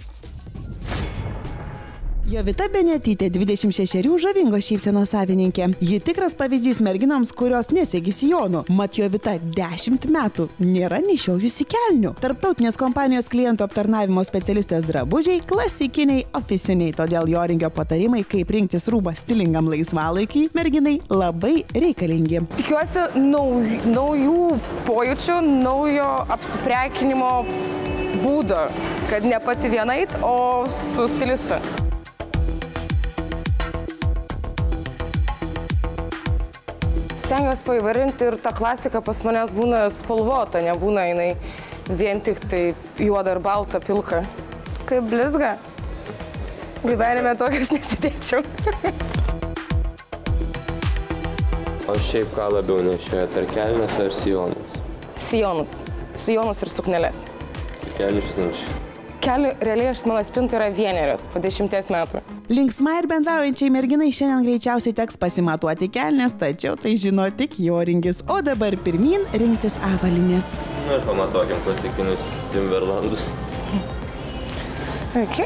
Jovita Benetytė, 26, žavingos šypsenos savininkė. Ji tikras pavyzdys merginoms, kurios nesegi sijonų. Mat Jovita 10 metų nėra nešiojusi kelnių. Tarptautinės kompanijos klientų aptarnavimo specialistės drabužiai klasikiniai, ofisiniai. Todėl Joringio patarimai, kaip rinktis rūbą stilingam laisvalaikiui, merginai labai reikalingi. Tikiuosi naujų pojūčių, naujo apsiprekinimo būdo, kad ne pati vienait, o su stilista. Stengiuosi paįvairinti ir ta klasika pas manęs būna spalvota, nebūna jinai vien tik tai juoda ir balta, pilka. Kaip blizga. Gyvenime tokias nesidėčiau. O šiaip ką labiau nešioja, ar kelnes ar sijonus? Sijonus. Sijonus ir sukneles. Kelnių šis nešioja. Kelių realiai aš mano spintų yra vienerios, po 10 metų. Linksmai ir bendraujančiai merginai šiandien greičiausiai teks pasimatuoti kelnes, tačiau tai žino tik Joringis. O dabar pirmyn rinktis avalynės. Na ir pamatuokim klasikinius Timberlandus. Ok.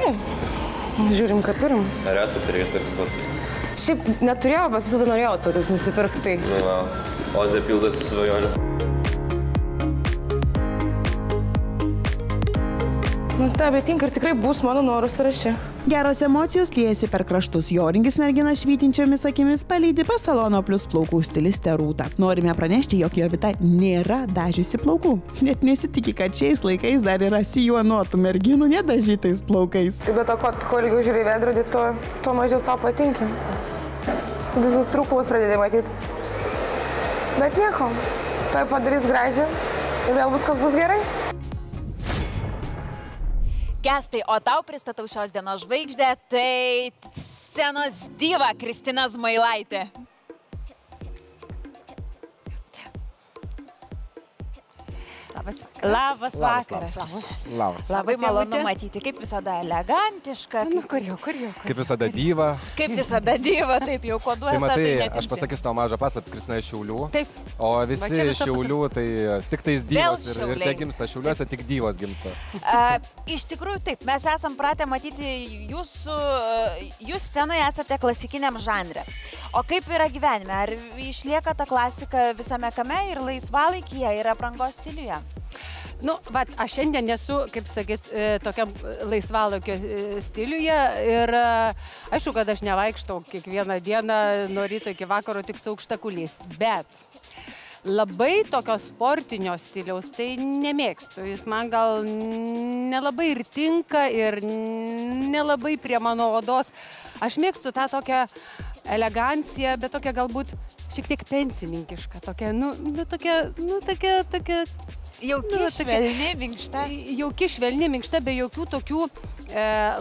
Žiūrim, ką turim. Ar esate turėjęs tokius pats? Šiaip neturėjau, bet visada norėjau tokius nusipirkti. Nu, va. Ozė pildosi svajonės. Nuostabiai tinka ir tikrai bus mano norų sąraše. Geros emocijos liejasi per kraštus. Joringis merginą švytinčiomis akimis palydi pas Salono Plus plaukų stilistę Rūtą. Norime pranešti, jog Jovita nėra dažiusi plaukų. Net nesitiki, kad šiais laikais dar yra sijonuotų merginų nedažytais plaukais. Bet to, kuo ilgiau žiūri veidrodį, tuo mažiau tau patinka. Visus trūkumus pradėdė matyti. Bet nieko, tai padarys gražią ir vėl viskas bus gerai. Kęstai, o tau pristatau šios dienos žvaigždę, tai scenos diva Kristina Zmailaitė. Labas vakaras. Labas. Labai malonu matyti, kaip visada elegantiška. Kur jau. Kaip visada diva. Kaip visada diva, taip jau koduoja. Tai matai, aš pasakysiu tau mažą paslaptį, Kristina iš Šiaulių. Taip. O visi iš Šiaulių, tai tik tais divos ir te gimsta. Šiauliuose tik divos gimsta. Iš tikrųjų taip, mes esam pratę matyti jūs scenoje esate klasikiniam žanre. O kaip yra gyvenime? Ar išlieka ta klasika visame kame ir laisvalaikyje ir aprangos stiliuje? Nu, vat, aš šiandien esu, kaip sakyt, tokiam laisvalaikio stiliuje ir aišku, kad aš nevaikštau kiekvieną dieną nuo ryto iki vakaro tik su aukštakuliais, bet labai tokio sportinio stiliaus tai nemėgstu. Jis man gal nelabai ir tinka ir nelabai prie mano odos. Aš mėgstu tą tokią eleganciją, bet tokia galbūt šiek tiek pensininkiška. Tokia, tokia... Jauki, švelni, minkšta. Jauki, švelni, minkšta, be jokių tokių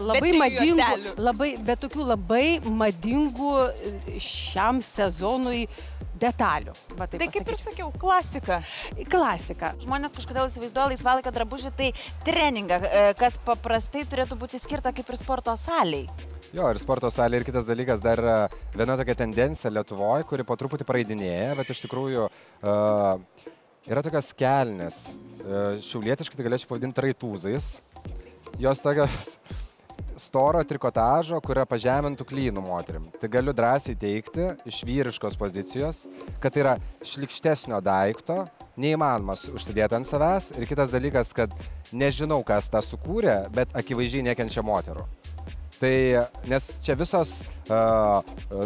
labai madingų, be tokių labai madingų šiam sezonui detalių. Tai kaip ir sakiau, klasika. Klasika. Žmonės kažkodėl įsivaizduoja laisvalaikio drabužį, tai treningą, kas paprastai turėtų būti skirta kaip ir sporto saliai. Jo, ir sporto salė, ir kitas dalykas, dar viena tokia tendencija Lietuvoje, kuri po truputį praeidinėja, bet iš tikrųjų yra tokios kelnės. Šiaulietiškai tai galėčiau pavadinti raitūzais. Jos tokios storo trikotažo, kurio pažemintų klynų moterim. Tai galiu drąsiai teikti iš vyriškos pozicijos, kad tai yra šlikštesnio daikto, neįmanomas užsidėti ant savęs. Ir kitas dalykas, kad nežinau, kas tą sukūrė, bet akivaizdžiai nekenčia moterų. Tai, nes čia visos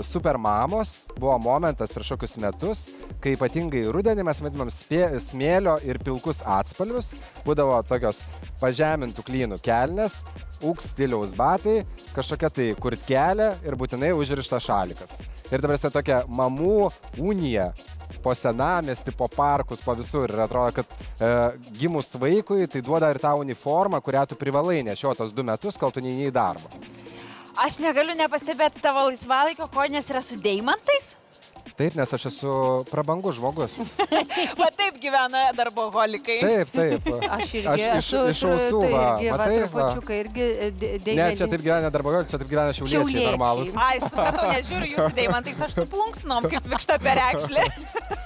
super mamos buvo momentas prieš kokius metus, kai ypatingai rudenį mes vadinam smėlio ir pilkus atspalvius, būdavo tokios pažemintų klynų kelnes, ūks stiliaus batai, kažkokia tai kurtkelė ir būtinai užrištas šalikas. Ir dabar esi tokia mamų unija po senamiestį, po parkus, po visur. Ir atrodo, kad gimus vaikui tai duoda ir tą uniformą, kurią tu privalai nešiotos 2 metus, kol tu neini į darbą. Aš negaliu nepastebėti tavo laisvalaikio kojinės yra su deimantais? Taip, nes aš esu prabangus žmogus. Va taip gyvena darboholikai. Taip. Aš irgi esu iš ausų, trupučiuką irgi deimantai. Ne, čia taip gyvena darboholikai, čia taip gyvena šiauliečiai normalūs. Ai, supratau, nežiūriu jūsų deimantais, aš suplunksnom, kaip vikšta perekšlė.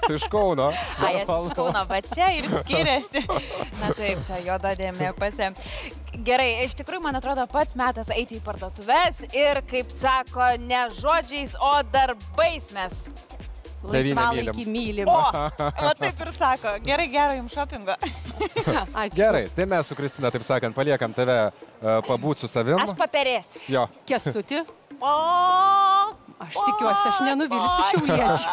Tu iš Kauno. Ai, aš iš Kauno, va čia ir skiriasi. Na taip, ta juoda dėmė pasė. Gerai, iš tikrųjų, man atrodo, pats metas eiti į parduotuves ir, kaip sako, ne žodžiais, o darbais mes laisvalaikį mylim. O, va taip ir sako. Gerai, gero jums šopingo. Ačiū. Gerai, tai mes su Kristina, taip sakant, paliekam tave pabūt su savim. Aš paperėsiu. Jo. Kęstuti? O, aš tikiuosi, aš nenuvilsiu šiauliečių.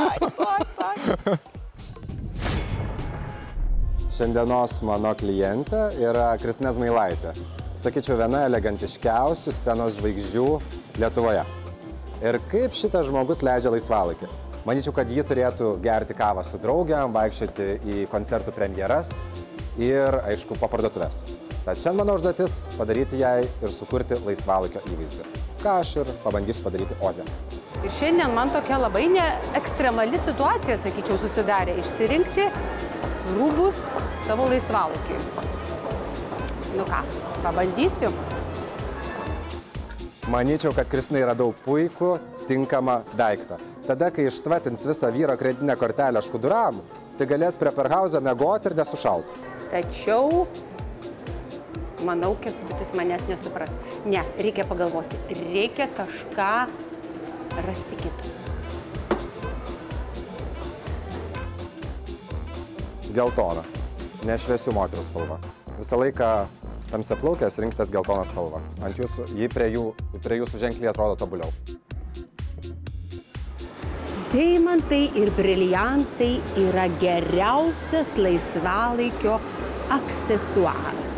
Šiandienos mano klientė yra Kristina Zmailaitė. Sakyčiau, viena elegantiškiausių scenos žvaigždžių Lietuvoje. Ir kaip šitas žmogus leidžia laisvalaikį? Manyčiau, kad ji turėtų gerti kavą su draugiam, vaikščioti į koncertų premjeras ir, aišku, po parduotuves. Tad šiandien mano užduotis padaryti jai ir sukurti laisvalaikio įvaizdį. Ką aš ir pabandysiu padaryti Oze. Ir šiandien man tokia labai ekstremali situacija, sakyčiau, susidarė. Išsirinkti rūbus savo laisvalaikiui. Nu ką, pabandysiu. Manyčiau, kad Kristinai radau puikų, tinkamą daiktą. Tada, kai ištvatins visą vyro kreditinę kortelę škuduram, tai galės prie perhauzo mėgoti ir nesušalt. Tačiau, manau, Kęstutis manęs nesupras. Ne, reikia pagalvoti. Reikia kažką rasti kitų. Geltona. Nešviesių moterų spalva. Visą laiką tamsiaplaukės rinktas geltoną spalvą. Ant jūsų, jį prie jūsų ženkliai atrodo tobuliau. Deimantai ir briliantai yra geriausias laisvalaikio aksesuaras.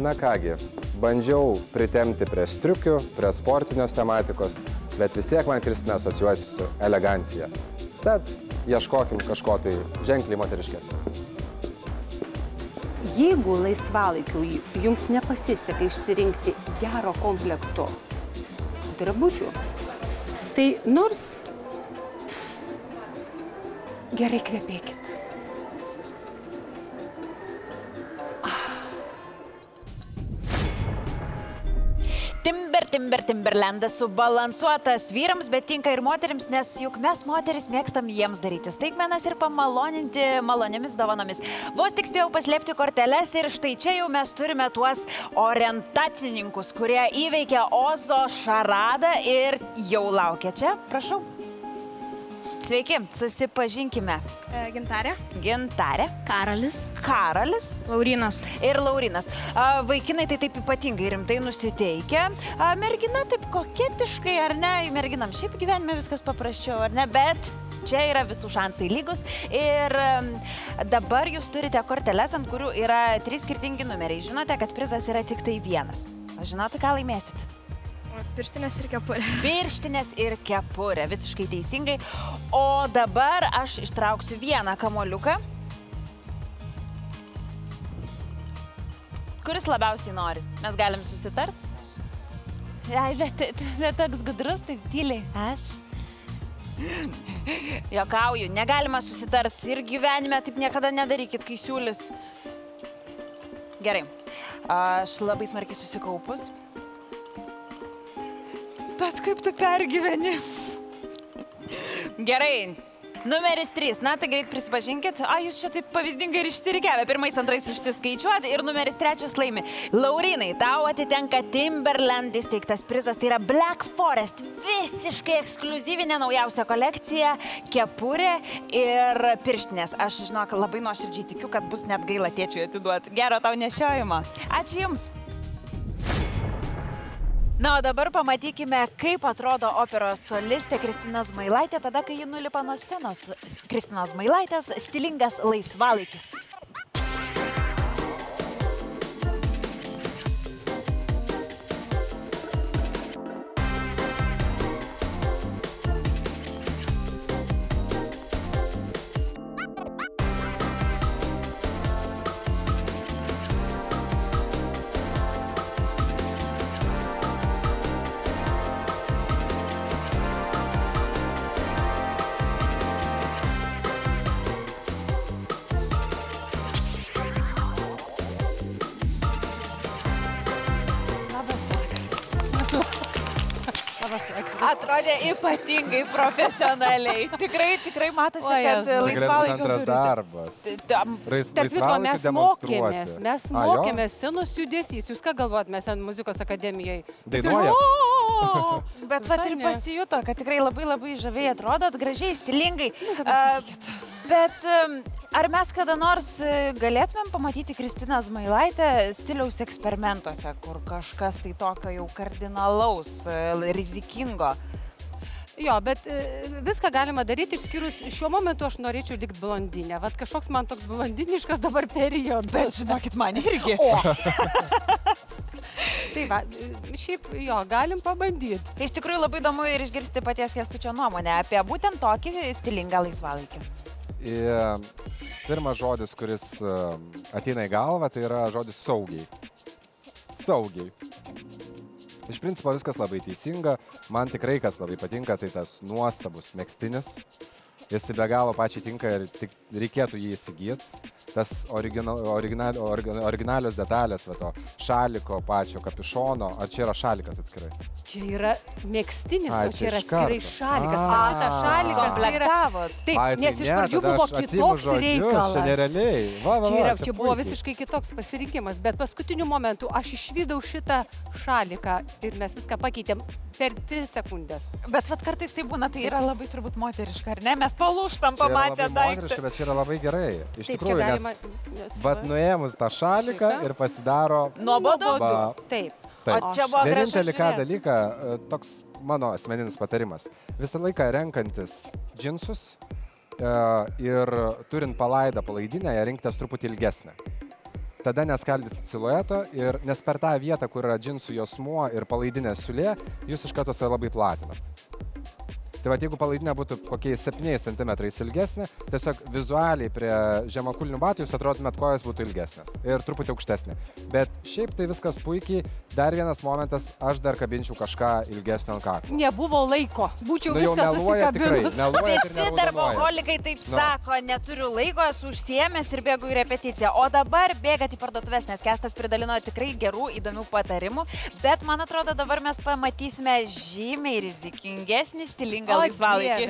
Na kągi, bandžiau pritemti prie striukių, prie sportinės tematikos, bet vis tiek man Kristina asocijuojasi su elegancija. Tad ieškokim kažko tai ženkliai moteriškesnio. Jeigu laisvalaikiu jums nepasiseka išsirinkti gero komplekto drabužių, tai nors gerai kvepėkit. Timberlandas subalansuotas vyrams, bet tinka ir moterims, nes juk mes moteris mėgstam jiems daryti staigmenas ir pamaloninti maloniomis dovanomis. Vos tik spėjau paslėpti korteles ir štai čia jau mes turime tuos orientacininkus, kurie įveikia Ozo šaradą ir jau laukia čia. Prašau. Sveiki, susipažinkime. Gintarė. Gintarė. Karolis. Karolis. Laurinas. Ir Laurinas. Vaikinai tai taip ypatingai rimtai nusiteikia. Mergina taip koketiškai, ar ne? Merginam šiaip gyvenime viskas paprasčiau, ar ne? Bet čia yra visų šansai lygus. Ir dabar jūs turite korteles, ant kurių yra 3 skirtingi numeriai. Žinote, kad prizas yra tik tai vienas. Žinote, ką laimėsit? Pirštinės ir kepurė. Pirštinės ir kepurė, visiškai teisingai. O dabar aš ištrauksiu vieną kamuoliuką. Kuris labiausiai nori? Mes galim susitart? Ai, bet toks gudrus, taip tyliai. Aš? Jokauju, negalima susitart. Ir gyvenime taip niekada nedarykit, kai siūlis. Gerai. Aš labai smarkiai susikaupus. Bet kaip tu pergyveni? Gerai, Numeris 3. Na, tai greit prisipažinkit. Jūs čia taip pavyzdingai ir išsirikiavę. Pirmais, antrais išsiskaičiuoti. Ir numeris 3 laimi. Laurinai, tau atitenka Timberland įsteigtas prizas. Tai yra Black Forest. Visiškai ekskliuzyvinė naujausia kolekcija. Kepurė ir pirštinės. Aš, žinok, labai nuoširdžiai tikiu, kad bus net gaila tėčiui atiduoti. Gero tau nešiojimo. Ačiū Jums. Na, o dabar pamatykime, kaip atrodo operos solistė Kristina Zmailaitė, tada, kai ji nulipa nuo scenos. Kristinos Zmailaitės stilingas laisvalaikis. Atrodė ypatingai profesionaliai. Tikrai matosi, kad laisvalaikio antras darbas. Tarp jų, mes mokėmės scenos judesys. Jūs ką galvojat, mes ten muzikos akademijoje? Dainuojat? Bet vat ir pasijuto, kad tikrai labai žaviai atrodot, gražiai, stilingai. Bet ar mes kada nors galėtumėm pamatyti Kristiną Zmailaitę stiliaus eksperimentuose, kur kažkas tai tokio jau kardinalaus, rizikingo? Jo, bet viską galima daryti, išskyrus šiuo momentu aš norėčiau likti blondinę. Vat kažkoks man toks blondiniškas dabar periodas. Bet žinokit, man irgi. Tai va, šiaip jo, galim pabandyti. Tai iš tikrųjų labai įdomu ir išgirsti paties Kęstučio nuomonę apie būtent tokį stilingą laisvalaikį. Pirmas žodis, kuris ateina į galvą, tai yra žodis saugiai. Saugiai. Iš principo viskas labai teisinga. Man tikrai kas labai patinka, tai tas nuostabus megztinis. Jis be galo pačiai tinka ir tik reikėtų jį įsigyti. Tas originalios detalės, va to šaliko pačio kapišono. Ar čia yra šalikas atskirai? Čia yra megztinis, o čia yra atskirai šalikas. Va šitas šalikas tai yra... Taip, nes iš pradžių buvo kitoks reikalas. Čia nerealiai. Čia buvo visiškai kitoks pasirinkimas, bet paskutiniu momentu aš išvydau šitą šaliką ir mes viską pakeitėm per 3 sekundės. Bet vat kartais tai būna, tai yra labai turbūt moteriška, ar ne? Mes palūštam pamatę daiktą. Bet čia yra labai gerai. Iš tikrųjų, nes vat nuėmus tą šaliką ir pasidaro... Nuobodu. Taip. Vienintelį ką dalyką, toks mano asmeninis patarimas. Visą laiką renkantis džinsus ir turint palaidą palaidinę, rinktis truputį ilgesnę. Tada neskaldysit silueto, nes per tą vietą, kur yra džinsų juosmuo ir palaidinės siūlė, jūs iš karto save labai platinat. Tai va, jeigu palaidinė būtų kokiais 7 cm ilgesnė, tiesiog vizualiai prie žemakulnių batų jūs atrodomėt, kojos būtų ilgesnės ir truputį aukštesnė. Bet šiaip tai viskas puikiai. Dar vienas momentas, aš dar kabinčiau kažką ilgesnio ant kaklo. Nebuvo laiko, būčiau viską susikabinus. Visi darboholikai taip sako, neturiu laiko, esu užsiėmęs ir bėgu į repeticiją. O dabar bėgat į parduotuves, nes Kęstas pridalino tikrai gerų, įdomių patarimų. Bet man atrodo, dabar mes pamatysime žymiai rizikingesnį, stilingą laisvalaikį.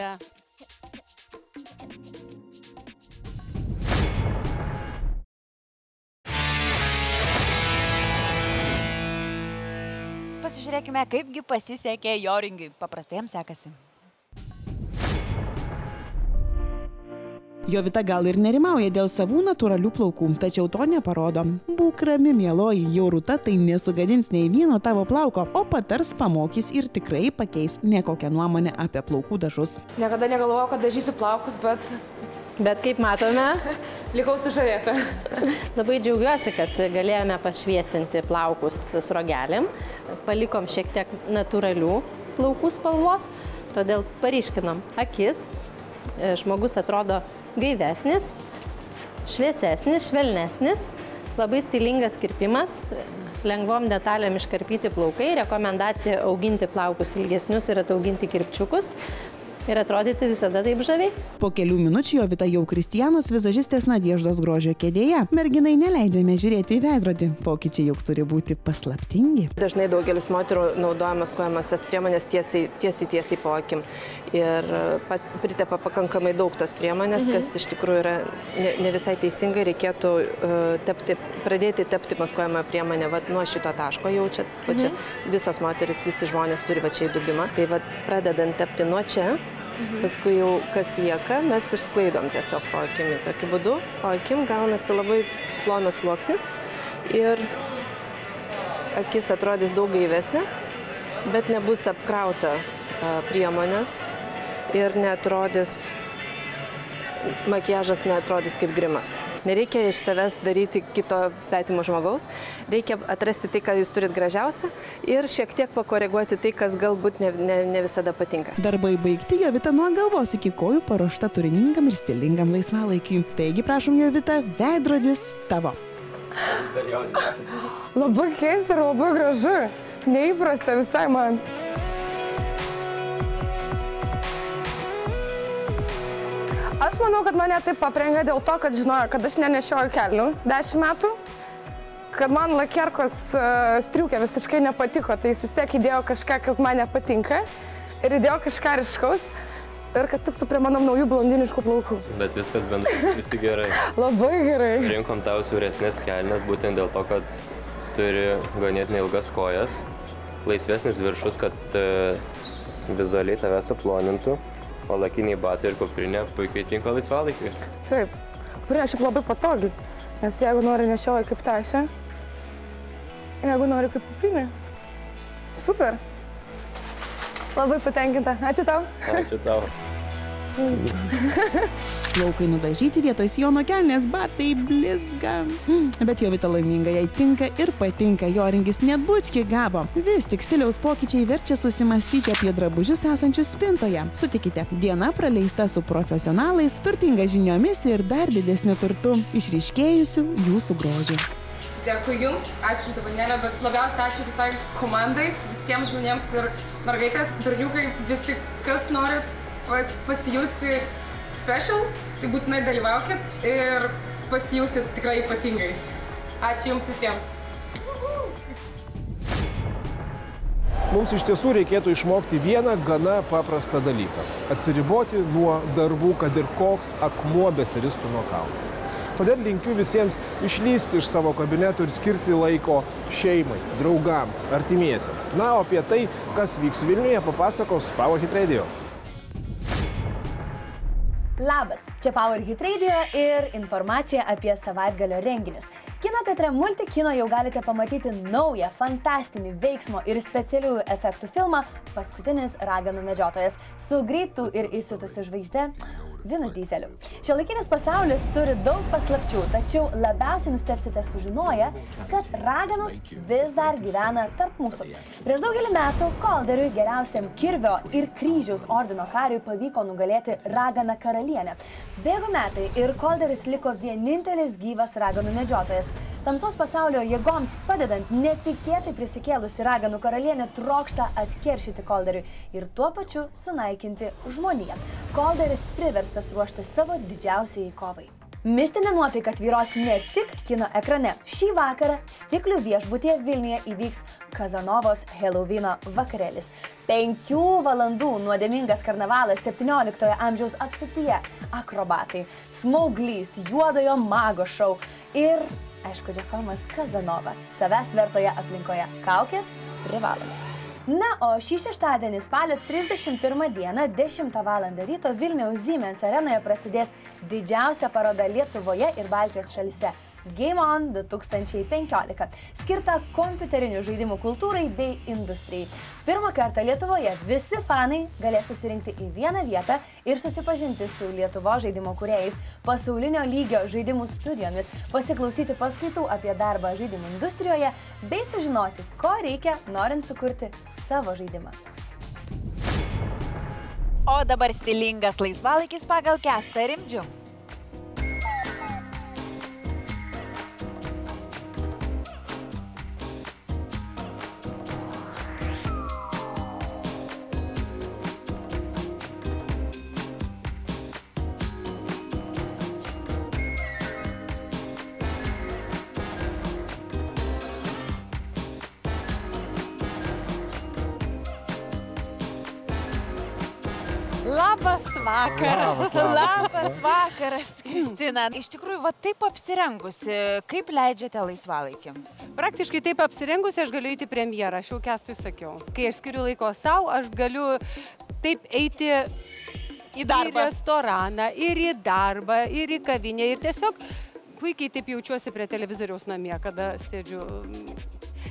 Pasižiūrėkime, kaipgi pasisekė Joringui. Paprastai jam sekasi. Jovita gal ir nerimauja dėl savų natūralių plaukų, tačiau to neparodo. Būk rami, mieloji, jau Rūta tai nesugadins nei vieno tavo plauko, o patars, pamokys ir tikrai pakeis nekokią nuomonę apie plaukų dažus. Niekada negalvojau, kad dažysiu plaukus, bet kaip matome, likau sužavėta. Labai džiaugiuosi, kad galėjome pašviesinti plaukus sruogelėm. Palikom šiek tiek natūralių plaukų spalvos, todėl paryškinom akis. Žmogus atrodo gaivesnis, šviesesnis, švelnesnis, labai stilingas kirpimas, lengvom detalėm iškarpyti plaukai, rekomendacija auginti plaukus ilgesnius ir atauginti kirpčiukus. ir atrodyti visada taip žaviai. Po kelių minučių Jovita jau Kristijanos vizažistės Nadieždos grožio kėdėje. Merginai neleidžiame žiūrėti į veidrodį. Pokyčiai juk turi būti paslaptingi. Dažnai daugelis moterų naudoja maskuojamasias priemonės tiesiai po akim. Ir pritepa pakankamai daug tos priemonės, kas iš tikrųjų yra ne visai teisingai. Reikėtų pradėti tepti maskuojamą priemonę nuo šito taško jau čia. Visos moteris, visi žmonės turi čia įdubimą. Tai pradedant tepti nuo čia, paskui jau kas lieka, mes išsklaidom tiesiog po akimi. Tokiu būdu po akim gaunasi labai plonas sluoksnis ir akis atrodys daug gaivesnė, bet nebus apkrauta priemonės ir makiažas neatrodys kaip grimas. Nereikia iš savęs daryti kito svetimo žmogaus, reikia atrasti tai, ką jūs turit gražiausia ir šiek tiek pakoreguoti tai, kas galbūt ne visada patinka. Darbai baigti, Jovita nuo galvos iki kojų paruošta turiningam ir stilingam laisvalaikiui. Taigi prašom, Jovita, veidrodis tavo. Labai keista ir labai gražu, neįprasta visai man. Aš manau, kad mane taip aprengė dėl to, kad žinojo, kad aš nenešioju kelnių 10 metų, kad man lakierkos striukė visiškai nepatiko, tai jis vis tiek įdėjo kažką, kas man nepatinka ir įdėjo kažką ryškaus ir kad tiktų prie mano naujų blondiniškų plaukų. Bet viskas bendrai visi gerai. Labai gerai. Rinkom tau siauresnės kelnes būtent dėl to, kad turi ganėtinai ilgas kojas, laisvesnis viršus, kad vizualiai tave suplonintų. O lakiniai batai ir kuprinė puikiai tinka laisvalaikiui. Taip, kuprinė šiaip labai patogi, nes jeigu nori nešioji kaip tašę, jeigu nori kaip kuprinė. Super. Labai patenkinta. Ačiū tau. Ačiū tau. Plaukai nudažyti, vietoj sijono kelnės batai blizga. Bet Jovita laiminga, jai tinka ir patinka, jo ringis net bučkį gavo. Vis tik stiliaus pokyčiai verčia susimastyti apie drabužius esančius spintoje. Sutikite, diena praleista su profesionalais, turtinga žiniomis ir dar didesniu turtu, išryškėjusiu jūsų grožiu. Dėkui Jums, ačiū Dovanėlė, bet labiausiai ačiū visai komandai, visiems žmonėms ir mergaitės, berniukai, visi, kas norit pasijusti special, tai būtinai dalyvaukit ir pasijusti tikrai ypatingais. Ačiū Jums visiems. Mums iš tiesų reikėtų išmokti vieną gana paprastą dalyką – atsiriboti nuo darbų, kad ir koks akmuo besiristų nuo kalno. Todėl linkiu visiems išlysti iš savo kabinetų ir skirti laiko šeimai, draugams, artimiesiems. Na, o apie tai, kas vyks Vilniuje, papasakos Power Hit Radio. Labas, čia Power Hit Radio ir informacija apie savaitgalio renginius. Kino teatre Multikino jau galite pamatyti naują, fantastinį veiksmo ir specialiųjų efektų filmą Paskutinis raganų medžiotojas su greitu ir įsiutusiu žvaigžde Vinu Dieseliu. Šiuolaikinis pasaulis turi daug paslapčių, tačiau labiausiai nustebsite sužinoję, kad raganos vis dar gyvena tarp mūsų. Prieš daugelį metų Kolderiui, geriausiam kirvio ir kryžiaus ordino kariui, pavyko nugalėti raganą karalienę. Bėgo metai ir Kolderis liko vienintelis gyvas raganų medžiotojas. Tamsos pasaulio jėgoms padedant, netikėtai prisikėlusi raganų karalienė trokšta atkeršyti Kolderiui ir tuo pačiu sunaikinti žmoniją. Kolderis priverstas ruošti savo didžiausiai kovai. Mistinė nuotaika tvyros ne tik kino ekrane. Šį vakarą Stiklių viešbutyje Vilniuje įvyks Kazanovos Helovyno vakarėlis. 5 valandų nuodėmingas karnavalas 17 amžiaus apsuptyje, akrobatai, smauglys, juodojo mago šou ir, aišku, Džekomas Kazanova, savęs vertoje aplinkoje, kaukės privalomas. Na, o šį šeštadienį spalio 31 dieną 10 val. Ryto Vilniaus Siemens arenoje prasidės didžiausia paroda Lietuvoje ir Baltijos šalyse Game On 2015, skirta kompiuterinių žaidimų kultūrai bei industrijai. Pirmą kartą Lietuvoje visi fanai galės susirinkti į vieną vietą ir susipažinti su Lietuvos žaidimo kūrėjais, pasaulinio lygio žaidimų studijomis, pasiklausyti paskaitų apie darbą žaidimų industrijoje bei sužinoti, ko reikia norint sukurti savo žaidimą. O dabar stilingas laisvalaikis pagal Kęstą Rimdžių. Labas vakaras. Labas vakaras, Kristina. Iš tikrųjų, va taip apsirengusi, kaip leidžiate laisvalaikį? Praktiškai taip apsirengusi aš galiu eiti premjerą, aš jau Kęstui sakiau. Kai aš skiriu laiko savo, aš galiu taip eiti į restoraną, ir į darbą, ir į kavinę. Ir tiesiog puikiai taip jaučiuosi prie televizoriaus namie, kada sėdžiu.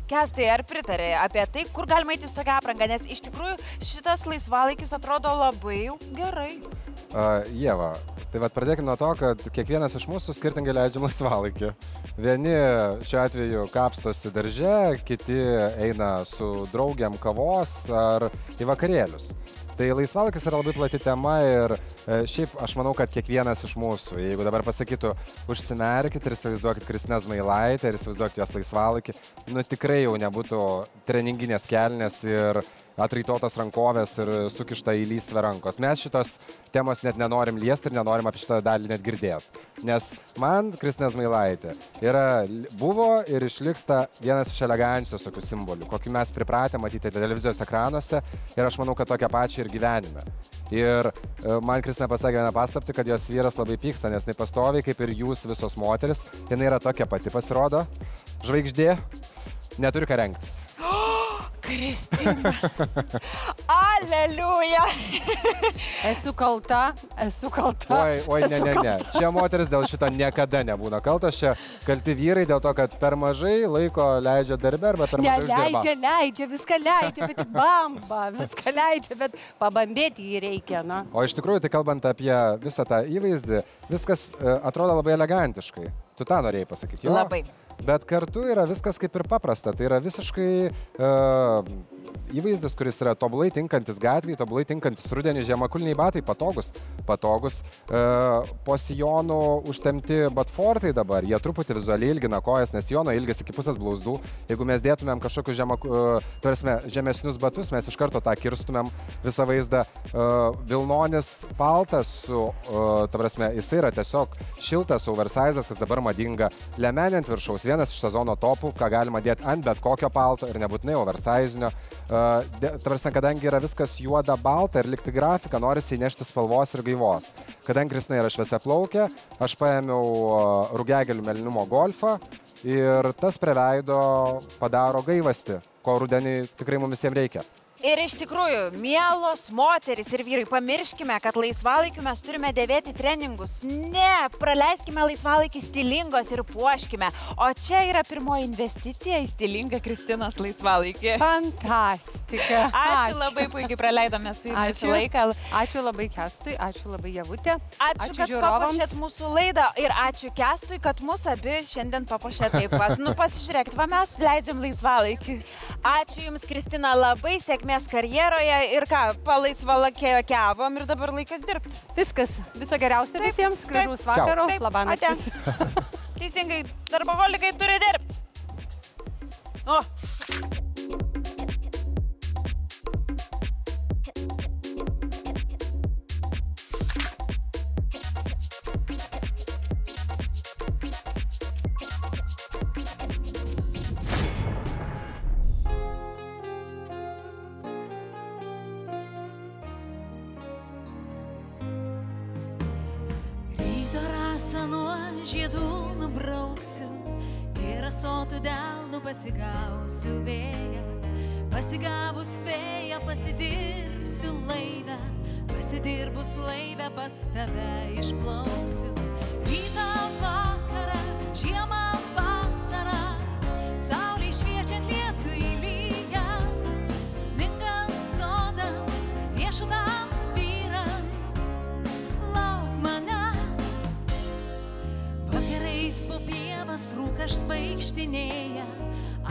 Kęstai, ar pritarė apie tai, kur galima eiti su tokia apranga, nes iš tikrųjų šitas laisvalaikis atrodo labai gerai. Ieva, tai vat pradėkime nuo to, kad kiekvienas iš mūsų skirtingai leidžiam laisvalaikį. Vieni šiuo atveju kapstosi darže, kiti eina su draugiam kavos ar į vakarėlius. Tai laisvalaikis yra labai plati tema ir šiaip aš manau, kad kiekvienas iš mūsų, jeigu dabar pasakytų, užsimerkit ir įsivaizduokit Kristiną Zmailaitę ir įsivaizduokit jos laisvalaikį, nu tikrai jau nebūtų treninginės kelnės ir atraitotas rankovės ir sukišta į lysvę rankos. Mes šitos temos net nenorim liesti ir nenorim apie šitą dalį net girdėti. Nes man Kristina Zmailaitė buvo ir išliks vienas iš elegancijos tokių simbolių, kokį mes pripratę matyti televizijos ekranuose ir aš manau, kad tokią pačią ir gyvenime. Ir man Kristina pasakė vieną paslaptį, kad jos vyras labai pyksta, nes jinai pastoviai, kaip ir jūs visos moteris, jinai yra tokia pati pasirodo, žvaigždė, neturi ką rengtis. Kristina. Aleliuja. Esu kalta. Oi, ne. Čia moteris dėl šito niekada nebūna kaltos. Čia kalti vyrai dėl to, kad per mažai laiko leidžia darbę arba per mažai uždirba. Leidžia, viską leidžia, bet bamba, viską leidžia, bet pabambėti jį reikia, na. O iš tikrųjų, tai kalbant apie visą tą įvaizdį, viskas atrodo labai elegantiškai. Tu tą norėjai pasakyti, jo? Labai. Bet kartu yra viskas kaip ir paprasta. Tai yra visiškai įvaizdis, kuris yra tobulai tinkantis gatvėje, tobulai tinkantis rudenį, žemakulniai batai, patogus. Po sijonų užtemti batfortai dabar, jie truputį vizualiai ilgina kojas, nes sijono ilgis iki pusės blauzdų. Jeigu mes dėtumėm kažkokius žemesnius batus, mes iš karto tą kirstumėm visą vaizdą. Vilnonis paltas, jis yra tiesiog šiltas, oversizas, kas dabar madinga, lemenė ant viršaus, vienas iš sezono topų, ką galima dėti ant bet kokio palto ir nebūtinai oversizinio. Kadangi yra viskas juoda, balta ir likti grafika, norisi įnešti spalvos ir gaivos. Kadangi Kristina yra šviesiaplaukė, aš paėmiau rugiagėlių mėlynumo golfą ir tas prie veido padaro gaivastį, ko rudenį tikrai mums visiems reikia. Ir iš tikrųjų, mielos moteris ir vyrai, pamirškime, kad laisvalaikiu mes turime dėvėti treningus. Ne, praleiskime laisvalaikį stilingos ir puoškime. O čia yra pirmoji investicija į stilingą Kristinos laisvalaikį. Fantastika. Ačiū labai, puikiai praleidome su jumis laiką. Ačiū labai Kęstui, ačiū labai Ievutė. Ačiū kad papuošėt mūsų laidą ir ačiū Kęstui, kad mūsų abi šiandien papuošė taip pat. Nu, pasižiūrėkit, va mes leidžiam laisvalaikį. Ačiū Jums, Kristina, labai sėkmės karjeroje ir ką, palaisvalakėvom ir dabar laikas dirbti. Viskas, viso geriausio visiems, gražaus vakaro, labanaktis. Teisingai, darboholikai turi dirbti. O. Žiedų nubrauksiu ir asotų delnų pasigausiu vėją. Pasigavus vėją pasidirbsiu laivę, pasidirbus laivę pas tave išplauksiu. Rytą vakarą, žiemą vasarą, saulei šviečiant lietui lyjant, sningant sodams, riešutams byrant, lauk manęs. Vakarais po pievas rūkas vaikštinėja,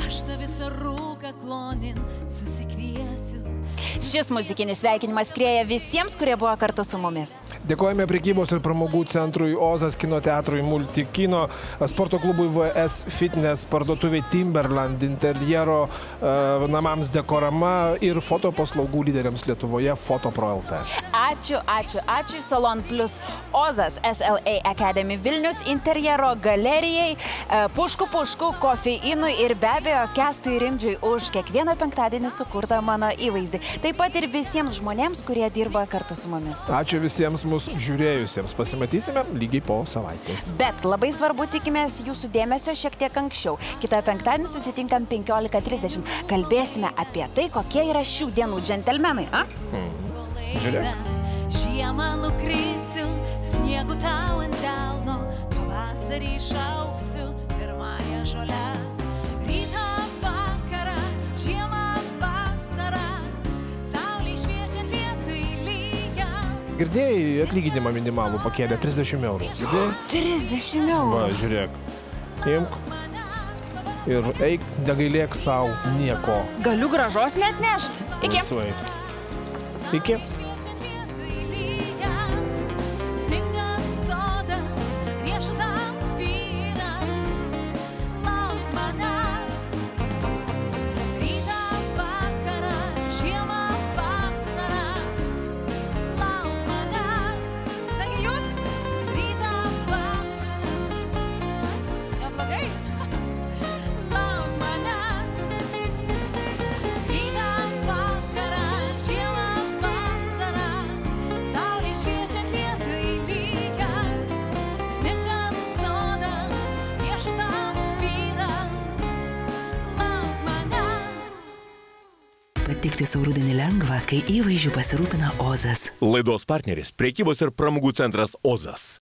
aš tą visą rūką klonin susikviesiu. Šis muzikinis sveikinimas skrieja visiems, kurie buvo kartu su mumis. Dėkojame prekybos ir pramogų centrui Ozas, kino teatrui Multikino, sporto klubui VS Fitness, parduotuviai Timberland, interjero namams Dekorama ir fotopaslaugų lyderiams Lietuvoje Fotopro LT. Ačiū Salon Plus Ozas, SLA Academy Vilnius, interjero galerijai, Pušku, kofeinui ir be abejo Kęstui Rimdžiui už kiekvieną penktadienį sukurtą mano įvaizdį. Taip pat ir visiems žmonėms, kurie dirba kartu su mumis. Ačiū visiems mūsų žiūrėjusiems. Pasimatysime lygiai po savaitės. Bet labai svarbu, tikimės jūsų dėmesio šiek tiek anksčiau. Kitą penktadienį susitinkam 15:30. Kalbėsime apie tai, kokie yra šių dienų džentelmenai. Žiūrėk. Žiemą nukrisiu, sniegu tau ant delno, pavasarį išauksiu pirmąją žolę. Rytą vakarą, žiemą vasarą, saulė šviečiant lietui lyjant. Girdėjai, atlyginimą minimalų pakėlė 30 eurų. Girdėjai? 30 eurų. Va, žiūrėk. Imk. Ir eik, negailėk savo nieko. Galiu gražos net nešti. Iki. Laisvai. Iki. Patikti sau rudenį lengva, kai įvaizdžiu pasirūpina Ozas. Laidos partneris – prekybos ir pramogų centras Ozas.